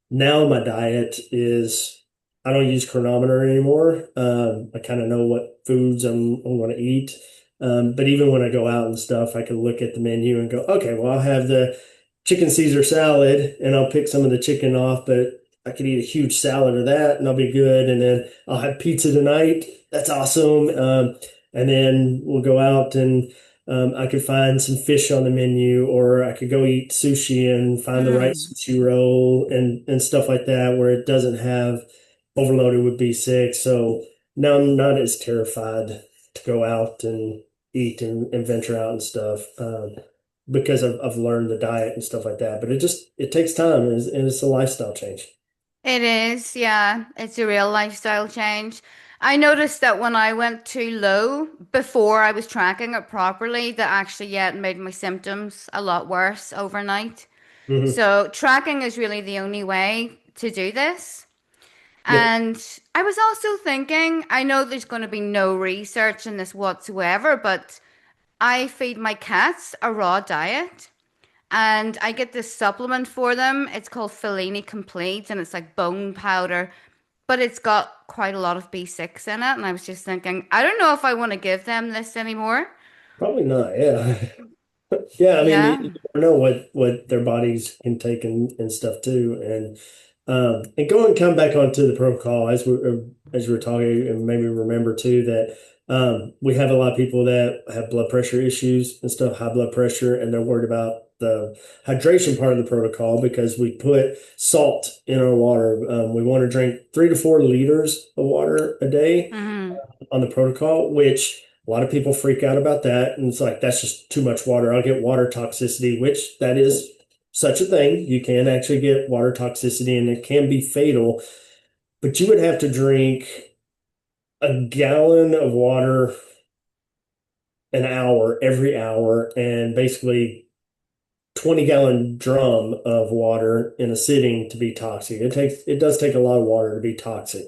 now my diet is I don't use chronometer anymore. I kind of know what foods I'm going to eat. But even when I go out and stuff, I can look at the menu and go, okay, well, I'll have the chicken Caesar salad and I'll pick some of the chicken off, but I could eat a huge salad of that and I'll be good. And then I'll have pizza tonight. That's awesome. And then we'll go out and I could find some fish on the menu, or I could go eat sushi and find the right Mm. sushi roll and stuff like that, where it doesn't have overloaded with B6. So now I'm not as terrified to go out and eat and venture out and stuff because I've learned the diet and stuff like that. But it takes time and it's a lifestyle change. It is, yeah. It's a real lifestyle change. I noticed that when I went too low before I was tracking it properly, that actually, yeah, it made my symptoms a lot worse overnight. Hmm. So tracking is really the only way to do this. Yep. And I was also thinking, I know there's going to be no research in this whatsoever, but I feed my cats a raw diet. And I get this supplement for them. It's called Fellini Complete, and it's like bone powder, but it's got quite a lot of B6 in it. And I was just thinking, I don't know if I want to give them this anymore. Probably not. Yeah. Yeah, I mean, you Yeah. never know what their bodies can take and stuff too. And going come back onto the protocol as we were talking, and maybe remember too that we have a lot of people that have blood pressure issues and stuff, high blood pressure, and they're worried about the hydration part of the protocol because we put salt in our water. We want to drink 3 to 4 liters of water a day Hmm. on the protocol, which a lot of people freak out about that. And it's like, that's just too much water. I'll get water toxicity, which that is such a thing. You can actually get water toxicity and it can be fatal, but you would have to drink a gallon of water an hour every hour and basically 20-gallon drum of water in a sitting to be toxic. It does take a lot of water to be toxic.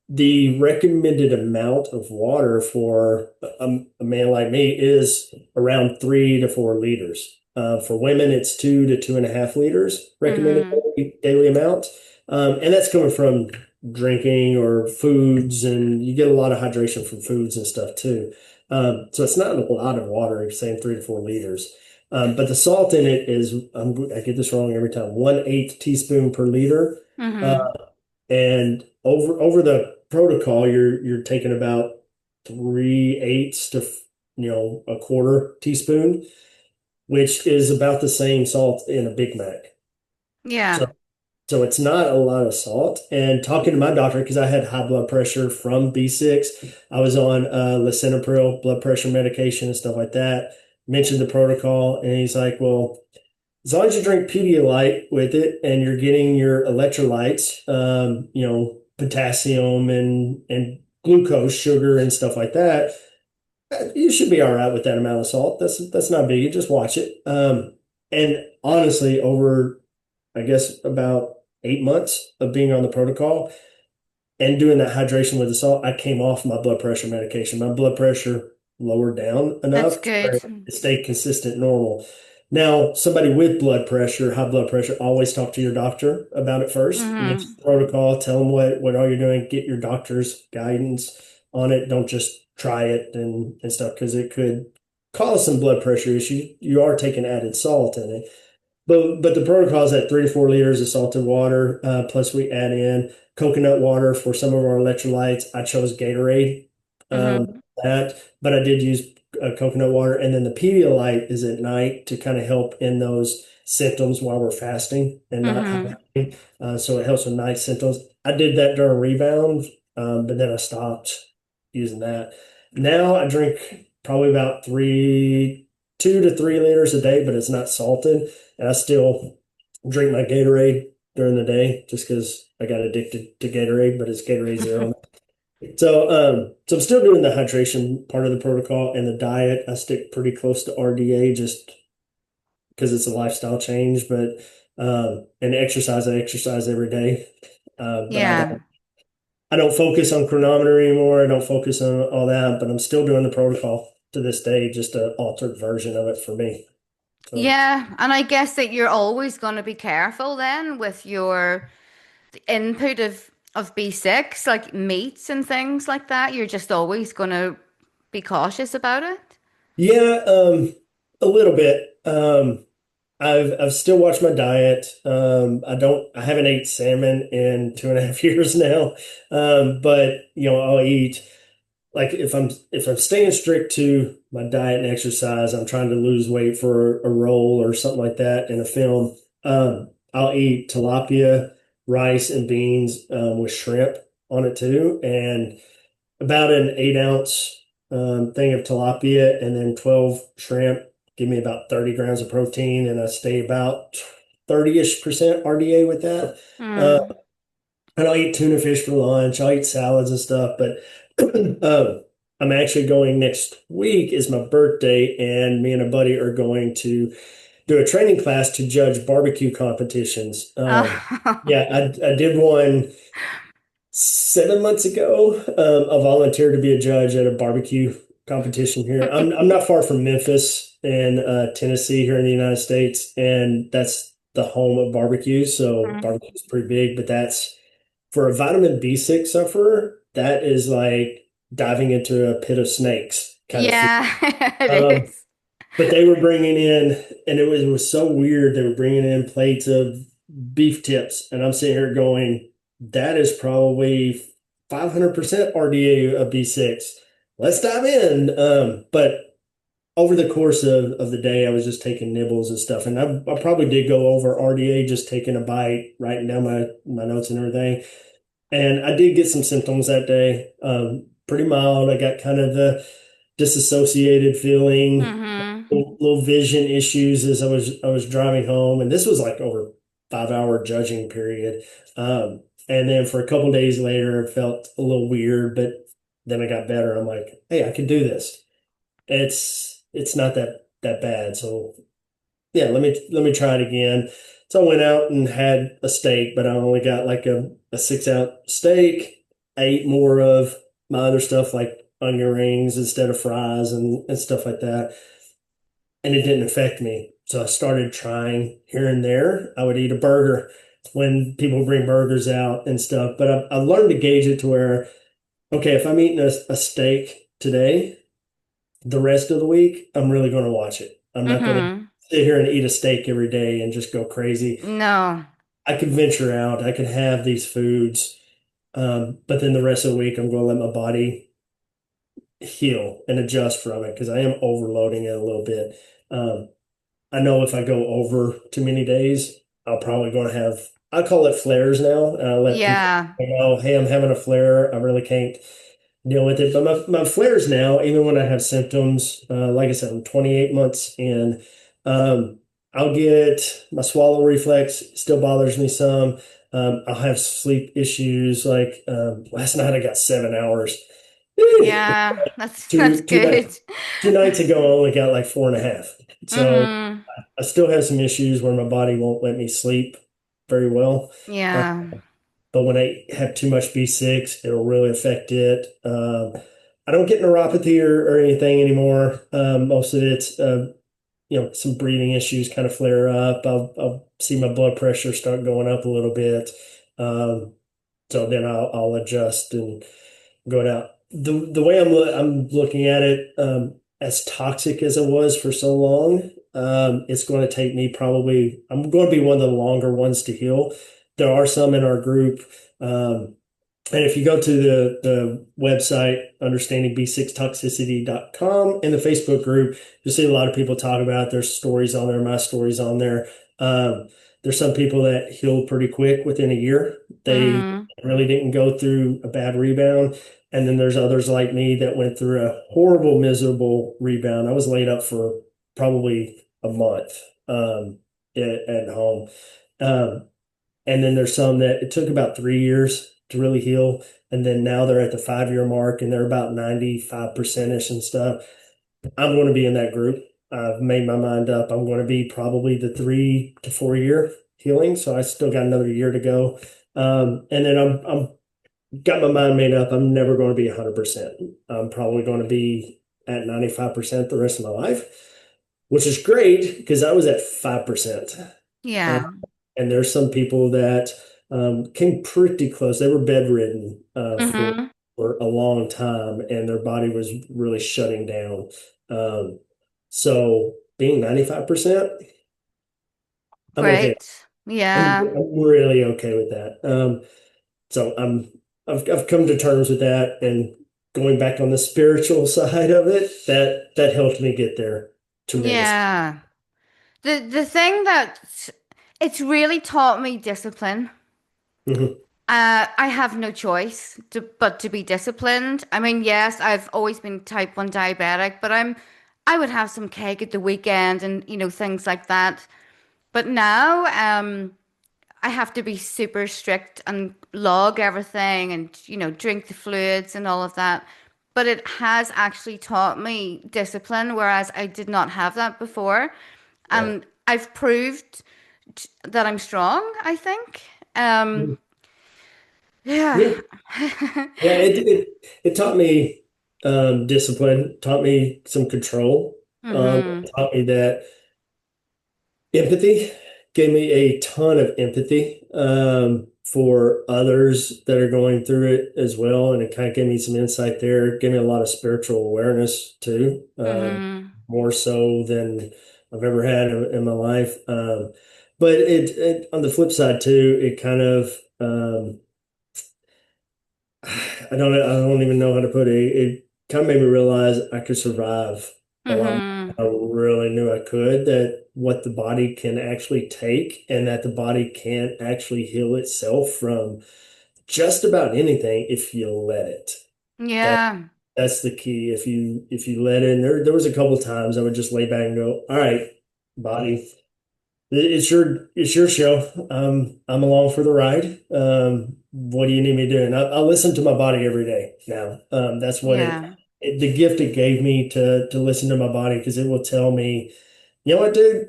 The recommended amount of water for a man like me is around 3 to 4 liters. For women, it's 2 to 2.5 liters recommended Hmm. daily amount. And that's coming from drinking or foods, and you get a lot of hydration from foods and stuff too. So it's not a lot of water, saying 3 to 4 liters. But the salt in it is, I get this wrong every time, 1/8 teaspoon per liter. Uh, Hmm. and over the protocol, you're taking about 3/8 to a quarter teaspoon, which is about the same salt in a Big Mac. So Yeah. so it's not a lot of salt. And talking to my doctor, because I had high blood pressure from B6, I was on lisinopril blood pressure medication and stuff like that. Mentioned the protocol, and he's like, "Well, as long as you drink Pedialyte with it and you're getting your electrolytes, potassium and glucose, sugar and stuff like that, you should be all right with that amount of salt. That's not big. You just watch it. And honestly, over I guess about 8 months of being on the protocol and doing that hydration with the salt, I came off my blood pressure medication. My blood pressure lowered down That's enough to good. where it stayed consistent normal. Now, somebody with blood pressure, high blood pressure, always talk to your doctor about it first. Mention Hmm. the protocol, tell them what all you're doing, get your doctor's guidance on it. Don't just try it and stuff because it could cause some blood pressure issues. You are taking added salt in it. But the protocol is at 3 to 4 liters of salted water. Plus, we add in coconut water for some of our electrolytes. I chose Gatorade. Um, Hmm. that, but I did use coconut water, and then the Pedialyte is at night to kind of help in those symptoms while we're fasting and not Hmm. hydrating. So it helps with night symptoms. I did that during rebound, but then I stopped using that. Now I drink probably about 2 to 3 liters a day, but it's not salted. And I still drink my Gatorade during the day just because I got addicted to Gatorade, but it's Gatorade Zero. So I'm still doing the hydration part of the protocol and the diet. I stick pretty close to RDA just because it's a lifestyle change, but and exercise, I exercise every day. But Yeah. I don't focus on chronometer anymore. I don't focus on all that, but I'm still doing the protocol to this day, just an altered version of it for me. So Yeah. And I guess that you're always going to be careful then with your input of B6, like meats and things like that. You're just always going to be cautious about it. yeah, a little bit. I've still watched my diet. I haven't ate salmon in 2.5 years now. But I'll eat like if I'm staying strict to my diet and exercise, I'm trying to lose weight for a role or something like that in a film. I'll eat tilapia, rice, and beans with shrimp on it too, and about an 8 ounce thing of tilapia and then 12 shrimp give me about 30 grams of protein, and I stay about 30-ish% RDA with that. Uh, Mm. and I'll eat tuna fish for lunch. I'll eat salads and stuff, but I'm actually going next week is my birthday, and me and a buddy are going to do a training class to judge barbecue competitions. Yeah, I did one 7 months ago. I volunteered to be a judge at a barbecue competition here. I'm not far from Memphis in Tennessee here in the United States, and that's the home of barbecue. So barbecue is pretty big, but that's for a vitamin B6 sufferer, that is like diving into a pit of snakes kind of feel. Yeah, it Um, is. But they were bringing in, and it was so weird. They were bringing in plates of beef tips, and I'm sitting here going, that is probably 500% RDA of B6. Let's dive in. But over the course of the day, I was just taking nibbles and stuff, and I probably did go over RDA, just taking a bite, writing down my notes and everything. And I did get some symptoms that day, pretty mild. I got kind of the disassociated feeling, Mm-hmm. little vision issues as I was driving home, and this was like over 5 hour judging period. And then for a couple days later, it felt a little weird, but then I got better. I'm like, hey, I can do this. It's not that bad. So yeah, let me try it again. So I went out and had a steak, but I only got like a 6 ounce steak. I ate more of my other stuff like onion rings instead of fries and stuff like that. And it didn't affect me. So I started trying here and there. I would eat a burger when people bring burgers out and stuff. But I learned to gauge it to where, okay, if I'm eating a steak today, the rest of the week, I'm really going to watch it. I'm not going to Mm-hmm. sit here and eat a steak every day and just go crazy. No. I could venture out. I could have these foods, but then the rest of the week, I'm going to let my body heal and adjust from it because I am overloading it a little bit. Um, I know if I go over too many days, I'll probably going to have, I call it flares now. And I let people Yeah. know, hey, I'm having a flare. I really can't deal with it. But my flares now, even when I have symptoms, like I said, I'm 28 months in. Um, I'll get my swallow reflex still bothers me some. I'll have sleep issues. Like last night, I got 7 hours. Yeah. That's Two good. nights 2 nights ago, I only got like 4.5. So Mm-hmm. I still have some issues where my body won't let me sleep very well. Uh, Yeah. but when I have too much B6, it'll really affect it. I don't get neuropathy or anything anymore. Most of it's, some breathing issues kind of flare up. I'll see my blood pressure start going up a little bit. Um, so then I'll adjust and go it out. The way I'm looking at it, as toxic as it was for so long, it's going to take me probably, I'm going to be one of the longer ones to heal. There are some in our group. And if you go to the website, understandingb6toxicity.com, and the Facebook group, you'll see a lot of people talk about their stories on there, my stories on there. There's some people that healed pretty quick within a year. They Mm-hmm. really didn't go through a bad rebound. And then there's others like me that went through a horrible, miserable rebound. I was laid up for probably a month at home. Um, and then there's some that it took about 3 years to really heal. And then now they're at the 5 year mark and they're about 95%-ish and stuff. I'm going to be in that group. I've made my mind up. I'm going to be probably the 3 to 4 year healing. So I still got another year to go. And then I'm got my mind made up. I'm never going to be 100%. I'm probably going to be at 95% the rest of my life, which is great because I was at 5%. Yeah. And there's some people that came pretty close. They were bedridden Mm-hmm. for a long time, and their body was really shutting down. Um, so being 95%, I'm okay. Great. Yeah. I'm really okay with that. So I've come to terms with that, and going back on the spiritual side of it, that helped me get there tremendously. Yeah. The thing that it's really taught me discipline. Mhm. I have no choice but to be disciplined. I mean, yes, I've always been type 1 diabetic, but I would have some cake at the weekend and, things like that. But now, I have to be super strict and log everything and, drink the fluids and all of that. But it has actually taught me discipline, whereas I did not have that before. Yeah. And I've proved that I'm strong, I think. Mhm. Yeah. Yeah. Yeah, it taught me discipline, taught me some control, Mm-hmm. taught me that empathy, gave me a ton of empathy for others that are going through it as well. And it kind of gave me some insight there, gave me a lot of spiritual awareness too, Mm-hmm. more so than I've ever had in my life. But on the flip side too, it kind of I don't even know how to put it. It kind of made me realize I could survive a lot more Mm-hmm. than I really knew I could, that what the body can actually take and that the body can actually heal itself from just about anything if you let it. That Yeah. that's the key. If you let it, and there was a couple times I would just lay back and go, all right, body. It's your show. I'm along for the ride. What do you need me to do? And I listen to my body every day now. That's what Yeah. the gift it gave me to listen to my body, because it will tell me, you know what, dude,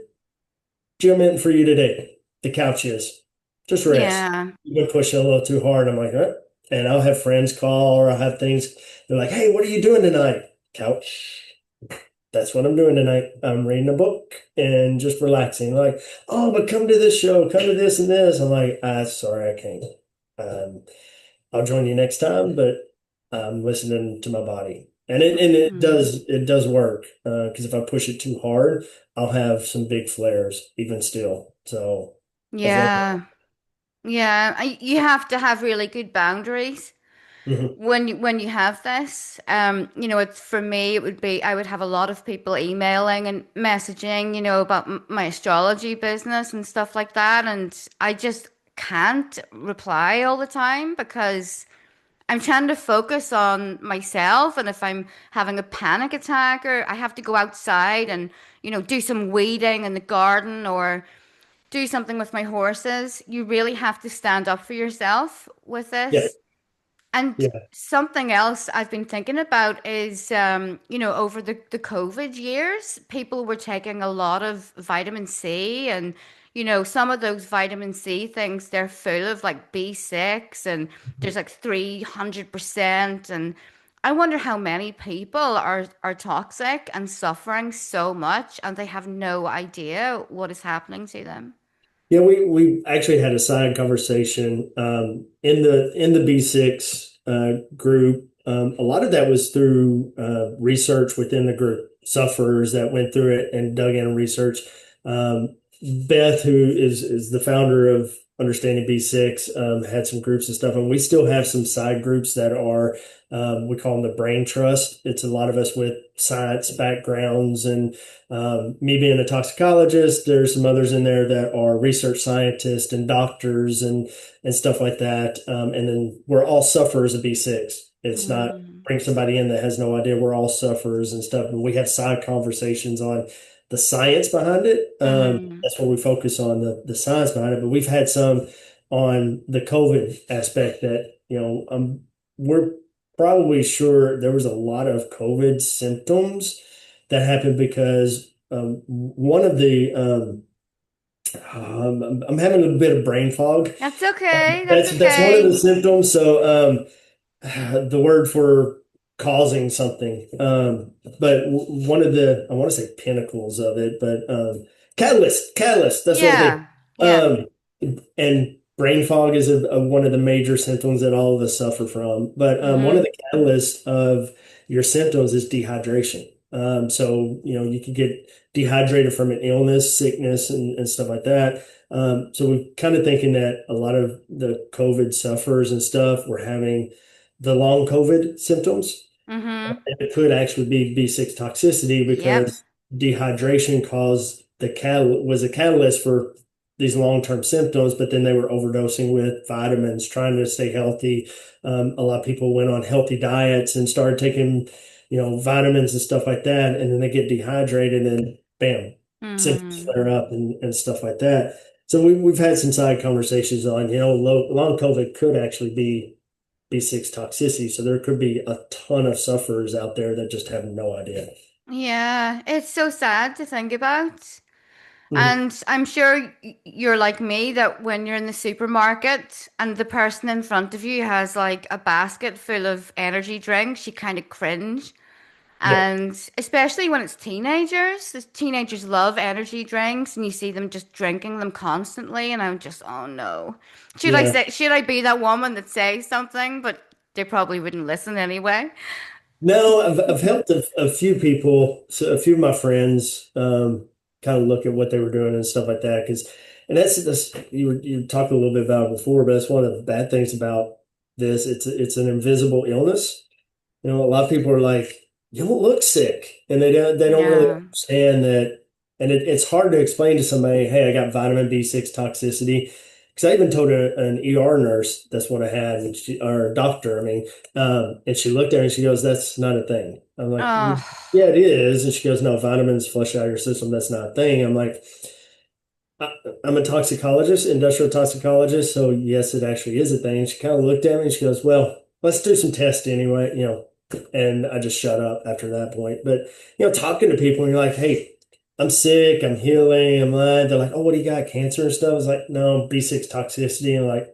gym isn't for you today. The couch is. Just rest. Yeah. You've been pushing a little too hard. I'm like, and I'll have friends call, or I'll have things. They're like, hey, what are you doing tonight? Couch. That's what I'm doing tonight. I'm reading a book and just relaxing. Like, oh, but come to this show, come to this and this. I'm like, sorry, I can't. Um, I'll join you next time, but I'm listening to my body, and it Mm-hmm. does work. Because if I push it too hard, I'll have some big flares, even still. So I've learned. Yeah. Yeah. You have to have really good boundaries Mhm. when you have this. It's for me, it would be I would have a lot of people emailing and messaging, about my astrology business and stuff like that, and I just can't reply all the time because I'm trying to focus on myself, and if I'm having a panic attack or I have to go outside and, do some weeding in the garden or do something with my horses, you really have to stand up for yourself with Yeah, this. And yeah. something else I've been thinking about is, over the COVID years, people were taking a lot of vitamin C, and, some of those vitamin C things, they're full of like B6, and there's like 300%. And I wonder how many people are toxic and suffering so much, and they have no idea what is happening to them. Yeah, we actually had a side conversation in the B6 group. A lot of that was through research within the group, sufferers that went through it and dug in and research. Beth, who is the founder of Understanding B6, had some groups and stuff, and we still have some side groups that are we call them the Brain Trust. It's a lot of us with science backgrounds, and me being a toxicologist, there's some others in there that are research scientists and doctors and stuff like that. And then we're all sufferers of B6. It's not Mm, bring somebody in that has no idea. We're all sufferers and stuff. And we have side conversations on the science behind it. mm-hmm. That's what we focus on, the science behind it. But we've had some on the COVID aspect that, we're probably sure there was a lot of COVID symptoms that happened because one of the I'm having a bit of brain fog. That's okay. That's That's one of the okay. symptoms. So the word for causing something, but one of the, I want to say pinnacles of it, but catalyst. That's what I'm thinking. Yeah. Yeah. Um, and brain fog is one of the major symptoms that all of us suffer from. But one of Mm-hmm. the catalysts of your symptoms is dehydration. So, you can get dehydrated from an illness, sickness, and stuff like that. So we're kind of thinking that a lot of the COVID sufferers and stuff were having the long COVID symptoms. Mm-hmm. It could actually be B6 toxicity Yep. because dehydration caused was a catalyst for these long-term symptoms, but then they were overdosing with vitamins, trying to stay healthy. A lot of people went on healthy diets and started taking, vitamins and stuff like that, and then they get dehydrated and bam, symptoms Mm-hmm. flare up and stuff like that. So we've had some side conversations on, long COVID could actually be B6 toxicity. So there could be a ton of sufferers out there that just have no idea. Yeah. It's so sad to think about. Mhm. And I'm sure you're like me that when you're in the supermarket and the person in front of you has like a basket full of energy drinks, you kind of cringe. Yeah. And especially when it's teenagers, the teenagers love energy drinks and you see them just drinking them constantly. And I'm just, oh no. Yeah. Should I be that woman that says something, but they probably wouldn't listen anyway? No, I've helped a few people, so a few of my friends, kind of look at what they were doing and stuff like that. Because, and that's you talked a little bit about it before, but that's one of the bad things about this. It's an invisible illness. You know, a lot of people are like, you don't look sick, and they don't really Yeah. understand that. And it's hard to explain to somebody, hey, I got vitamin B6 toxicity. Because I even told an ER nurse that's what I had, and or a doctor, I mean, and she looked at me and she goes, "That's not a thing." I'm like, Oh, "Yeah, it is." And she goes, "No, vitamins flush out your system. That's not a thing." I'm like, I, I'm a toxicologist, industrial toxicologist, so yes, it actually is a thing. And she kind of looked at me and she goes, "Well, let's do some tests anyway," you know. And I just shut up after that point. But talking to people and you're like, "Hey, I'm sick, I'm healing, I'm alive." They're like, "Oh, what do you got? Cancer and stuff?" I was like, "No, B6 toxicity." And like,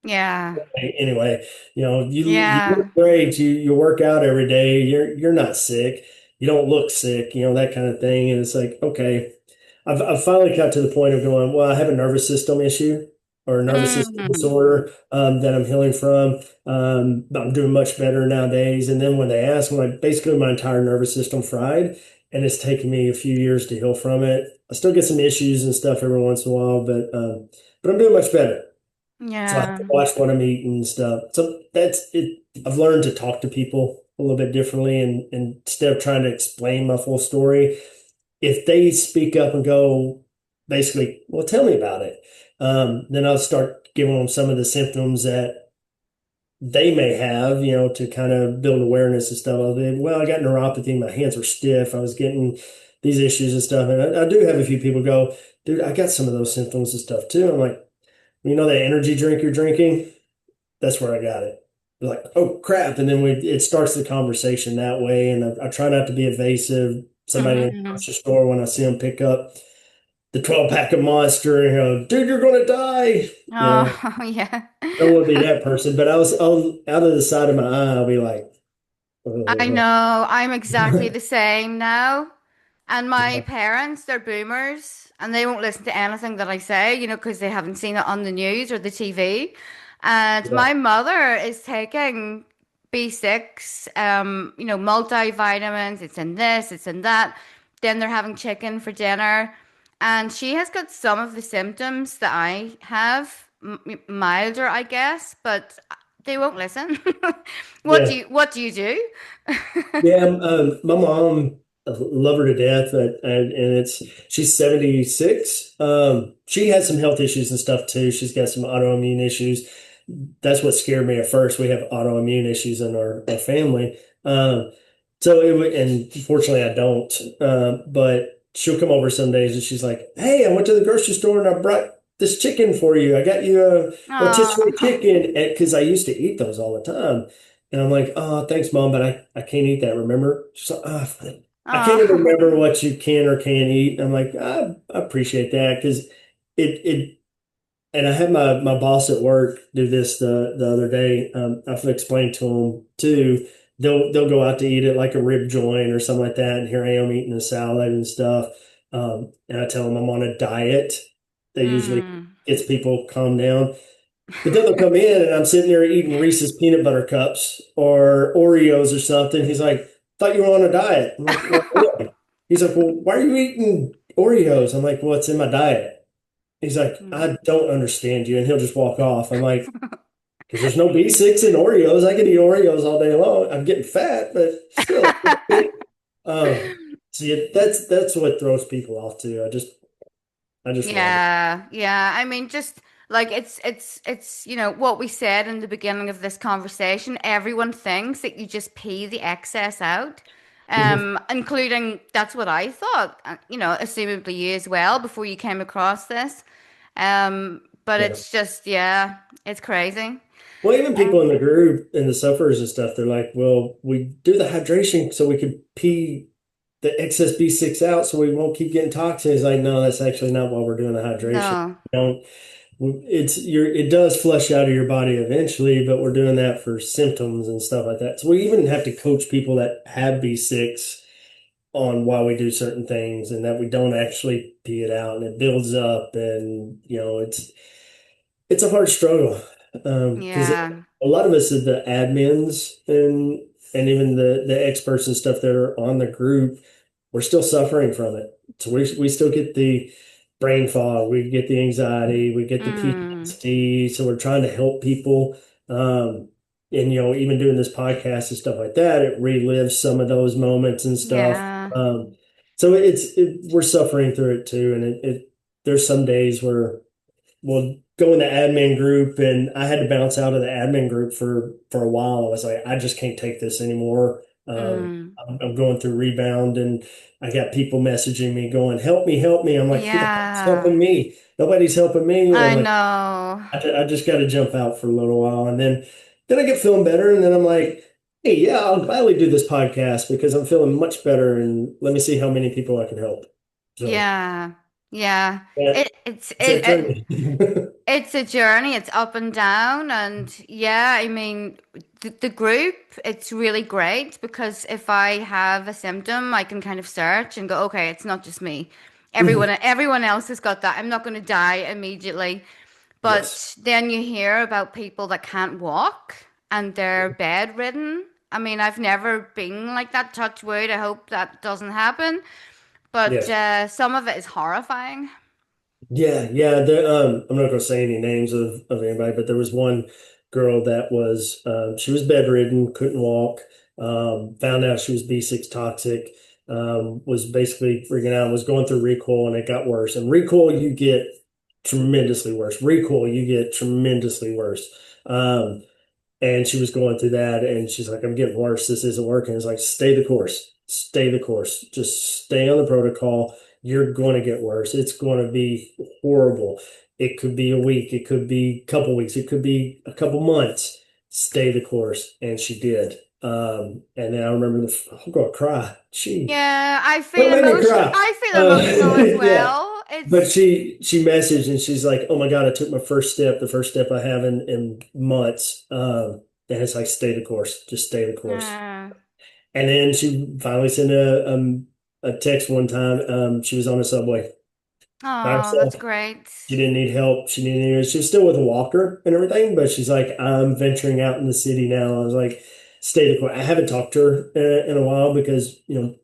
yeah. anyway, you look Yeah. great, you work out every day, you're not sick, you don't look sick, that kind of thing. And it's like, okay. I've finally got to the point of going, well, I have a nervous system issue or a nervous system Mm. disorder that I'm healing from. But I'm doing much better nowadays. And then when they ask, basically my entire nervous system fried, and it's taken me a few years to heal from it. I still get some issues and stuff every once in a while, but I'm doing much better. So I have to Yeah. watch what I'm eating and stuff. So that's it. I've learned to talk to people a little bit differently, and instead of trying to explain my full story, if they speak up and go, basically, well, tell me about it, then I'll start giving them some of the symptoms that they may have, to kind of build awareness and stuff of it. Well, I got neuropathy, my hands were stiff, I was getting these issues and stuff. And I do have a few people go, dude, I got some of those symptoms and stuff too. I'm like, that energy drink you're drinking? That's where I got it. They're like, oh crap. And then it starts the conversation that way. And I try not to be evasive. Somebody in the Hmm. grocery store, when I see them pick up the 12-pack of Monster, dude, you're going to die. Oh, yeah. I don't want to be that person, but I was on out of the side of my eye, I'll be like, I oh. know. I'm exactly the same now. And my parents, they're boomers, and they won't listen to anything that I say, because they haven't seen it on the news or the TV. And Yeah, my mother is taking B6, multivitamins. It's in this, it's in that. Then they're having chicken for dinner. And she has got some of the symptoms that I have, milder, I guess, but they won't listen. What do yeah. you do? Yeah, my mom, I love her to death, and she's 76. She has some health issues and stuff too. She's got some autoimmune issues. That's what scared me at first. We have autoimmune issues in our family. So and fortunately I don't. But she'll come over some days and she's like, "Hey, I went to the grocery store and I brought this chicken for you. I got you a rotisserie Oh. chicken," because I used to eat those all the time. And I'm like, "Oh, thanks, Mom, but I can't eat that, remember?" She's like, "Oh, I can't even Oh. remember what you can or can't eat." And I'm like, I appreciate that because it and I had my boss at work do this the other day. I've explained to them too. They'll go out to eat at like a rib joint or something like that, and here I am eating a salad and stuff. And I tell them I'm on a diet. That usually Mm. gets people calmed down. But then they'll come in and I'm sitting there eating Reese's peanut butter cups or Oreos or something. He's like, "Thought you were on a diet." I'm like, "Well, yeah." He's like, "Well, why are you eating Oreos?" I'm like, "Well, it's in my diet." He's like, Mm. "I don't understand you." And he'll just walk off. I'm like, because there's no B6 in Oreos. I can eat Oreos all day long. I'm getting fat, but still. Um, See, that's what throws people off too. I just love it. Yeah, yeah. I mean, just like it's what we said in the beginning of this conversation. Everyone thinks that you just pee the excess out, Mhm. including that's what I thought. Assumably you as well before you came across this. But Yeah. it's just yeah, it's crazy. Well, even people in the group and the sufferers and stuff, they're like, well, we do the hydration so we could pee the excess B6 out so we won't keep getting toxins. It's like, no, that's actually not why we're doing the hydration. No. Don't it does flush out of your body eventually, but we're doing that for symptoms and stuff like that. So we even have to coach people that have B6 on why we do certain things and that we don't actually pee it out and it builds up and it's a hard struggle because Yeah. a lot of us are the admins and even the experts and stuff that are on the group, we're still suffering from it. So we still get the brain fog, we get the anxiety, we get the Mm, PTSD. So we're trying to help people. And even doing this podcast and stuff like that, it relives some of those moments and stuff. yeah. So we're suffering through it too, and there's some days where we'll go in the admin group, and I had to bounce out of the admin group for a while. I was like, I just can't take this anymore. Mm, I'm going through rebound, and I got people messaging me going, "Help me, help me." I'm like, "Who the heck's yeah. helping me? Nobody's helping me." And I'm I like, know. I just got to jump out for a little while, and then I get feeling better, and then I'm like, "Hey, yeah, I'll gladly do this podcast because I'm feeling much better, and let me see how many people I can help." So Yeah. Yeah. yeah, It it's it's that it, journey. it's a journey. It's up and down, and yeah, I mean, the group, it's really great because if I have a symptom, I can kind of search and go, okay, it's not just me. Everyone else has got that. I'm not going to die immediately. Yes. But then you hear about people that can't walk and they're bedridden. I mean, I've never been like that, touch wood. I hope that doesn't happen. But Yeah. some of it is horrifying. Yeah, yeah. I'm not going to say any names of anybody, but there was one girl that was she was bedridden, couldn't walk. Found out she was B6 toxic. Was basically freaking out. Was going through recoil, and it got worse. And recoil, you get tremendously worse. Recoil, you get tremendously worse. Um, and she was going through that, and she's like, I'm getting worse. This isn't working. It's like, stay the course. Stay the course. Just stay on the protocol. You're going to get worse. It's going to be horrible. It could be a week. It could be a couple weeks. It could be a couple months. Stay the course. And she did. And then I remember I'm going to cry. Yeah, I What feel made me emotional. cry? I feel emotional as Yeah. well. But It's she messaged, and she's like, "Oh my God, I took my first step, the first step I have in months." And it's like, stay the course, just stay the course. uh, And then she finally sent a text one time. She was on a subway by oh, herself. that's great. She didn't need help. She was still with a walker and everything, but she's like, I'm venturing out in the city now. I was like, stay the course. I haven't talked to her in a while because,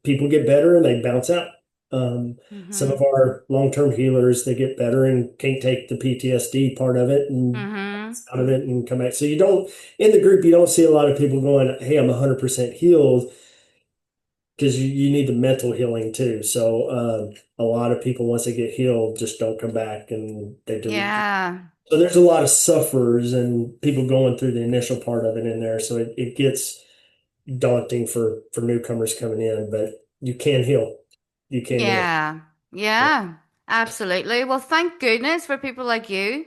people get better and they bounce out. Some of Mm-hmm. our long-term healers, they get better and can't take the PTSD part of it and Mm-hmm. out of it and come back. So in the group, you don't see a lot of people going, hey, I'm 100% healed, because you need the mental healing too. So a lot of people, once they get healed, just don't come back and they delete. Yeah. So there's a lot of sufferers and people going through the initial part of it in there. So it gets daunting for newcomers coming in, but you can heal. You can do it. Yeah. Yeah. Absolutely. Well, thank goodness for people like you.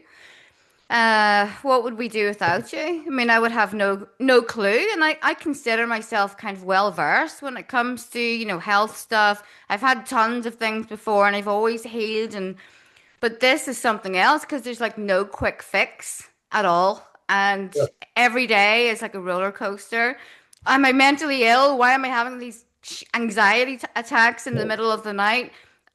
What would we do without you? I mean, I would have no clue, and I consider myself kind of well versed when it comes to, health stuff. I've had tons of things before, and I've always healed, and but this is something else because there's like no quick fix at all, and Yeah. every day is like a roller coaster. Am I mentally ill? Why am I having these anxiety attacks in the middle of the night?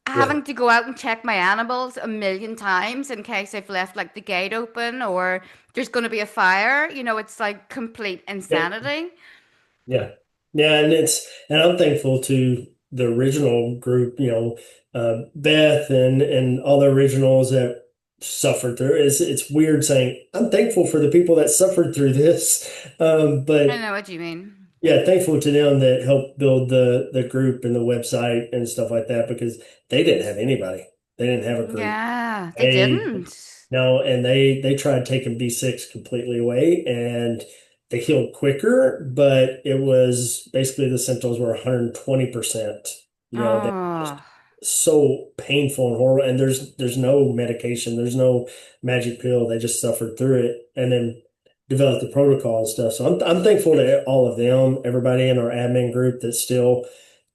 Yeah. Having to go out and check my animals a million times in case I've left like the gate open or there's going to be a fire. It's like complete Yeah. insanity. Yeah. Yeah. And I'm thankful to the original group, Beth and all the originals that suffered through. It's weird saying I'm thankful for the people that suffered through this. I But know what you mean. yeah, thankful to them that helped build the group and the website and stuff like that, because they didn't have anybody. They didn't have a group. Yeah, they They didn't. No, and they tried taking B6 completely away, and they healed quicker, but it was basically the symptoms were 120%. They Oh, so painful and horrible, and there's no medication, there's no magic pill. They just suffered through it and then developed the protocol and stuff. So I'm thankful to all of them, everybody in our admin group that's still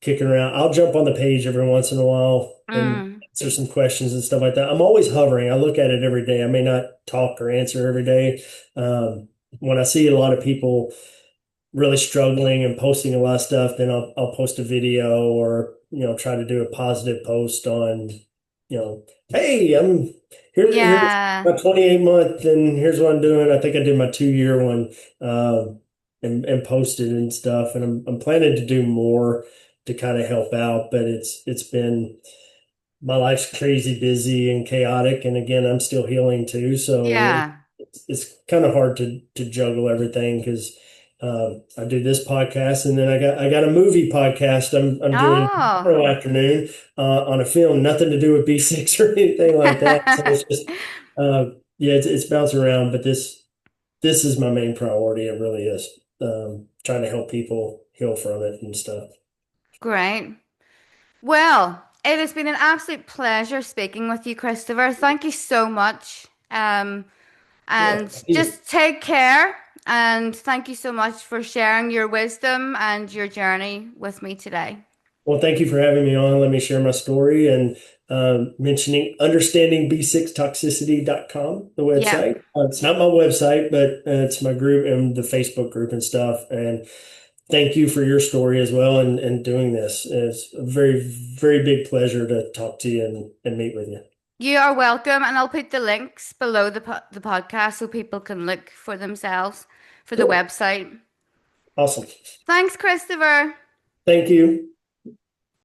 kicking around. I'll jump on the page every once in a while and mm, answer some questions and stuff like that. I'm always hovering. I look at it every day. I may not talk or answer every day. When I see a lot of people really struggling and posting a lot of stuff, then I'll post a video, or try to do a positive post on, hey, I'm here's yeah. my 28 month, and here's what I'm doing. I think I did my 2 year one. and posted and stuff. And I'm planning to do more to kind of help out, but it's been my life's crazy busy and chaotic. And again, I'm still healing too. So Yeah. it's kind of hard to juggle everything because I do this podcast and then I got a movie podcast I'm doing Oh. tomorrow afternoon on a film, nothing to do with B6 or anything like that. So it's just yeah, it's bouncing around, but this is my main priority. It really is trying to help people heal from it and stuff. Great. Well, it has been an absolute pleasure speaking with you, Christopher. Thank you so much. Yeah. And just take care. And thank you so much for sharing your wisdom and your journey with me today. Well, thank you for having me on. Let me share my story and mentioning understanding b6toxicity.com, the Yeah. website. It's not my website, but it's my group and the Facebook group and stuff. And thank you for your story as well and doing this. It's a very, very big pleasure to talk to you and meet with you. You are welcome, and I'll put the links below the podcast so people can look for themselves for the Cool. website. Awesome. Thanks, Christopher. Thank you.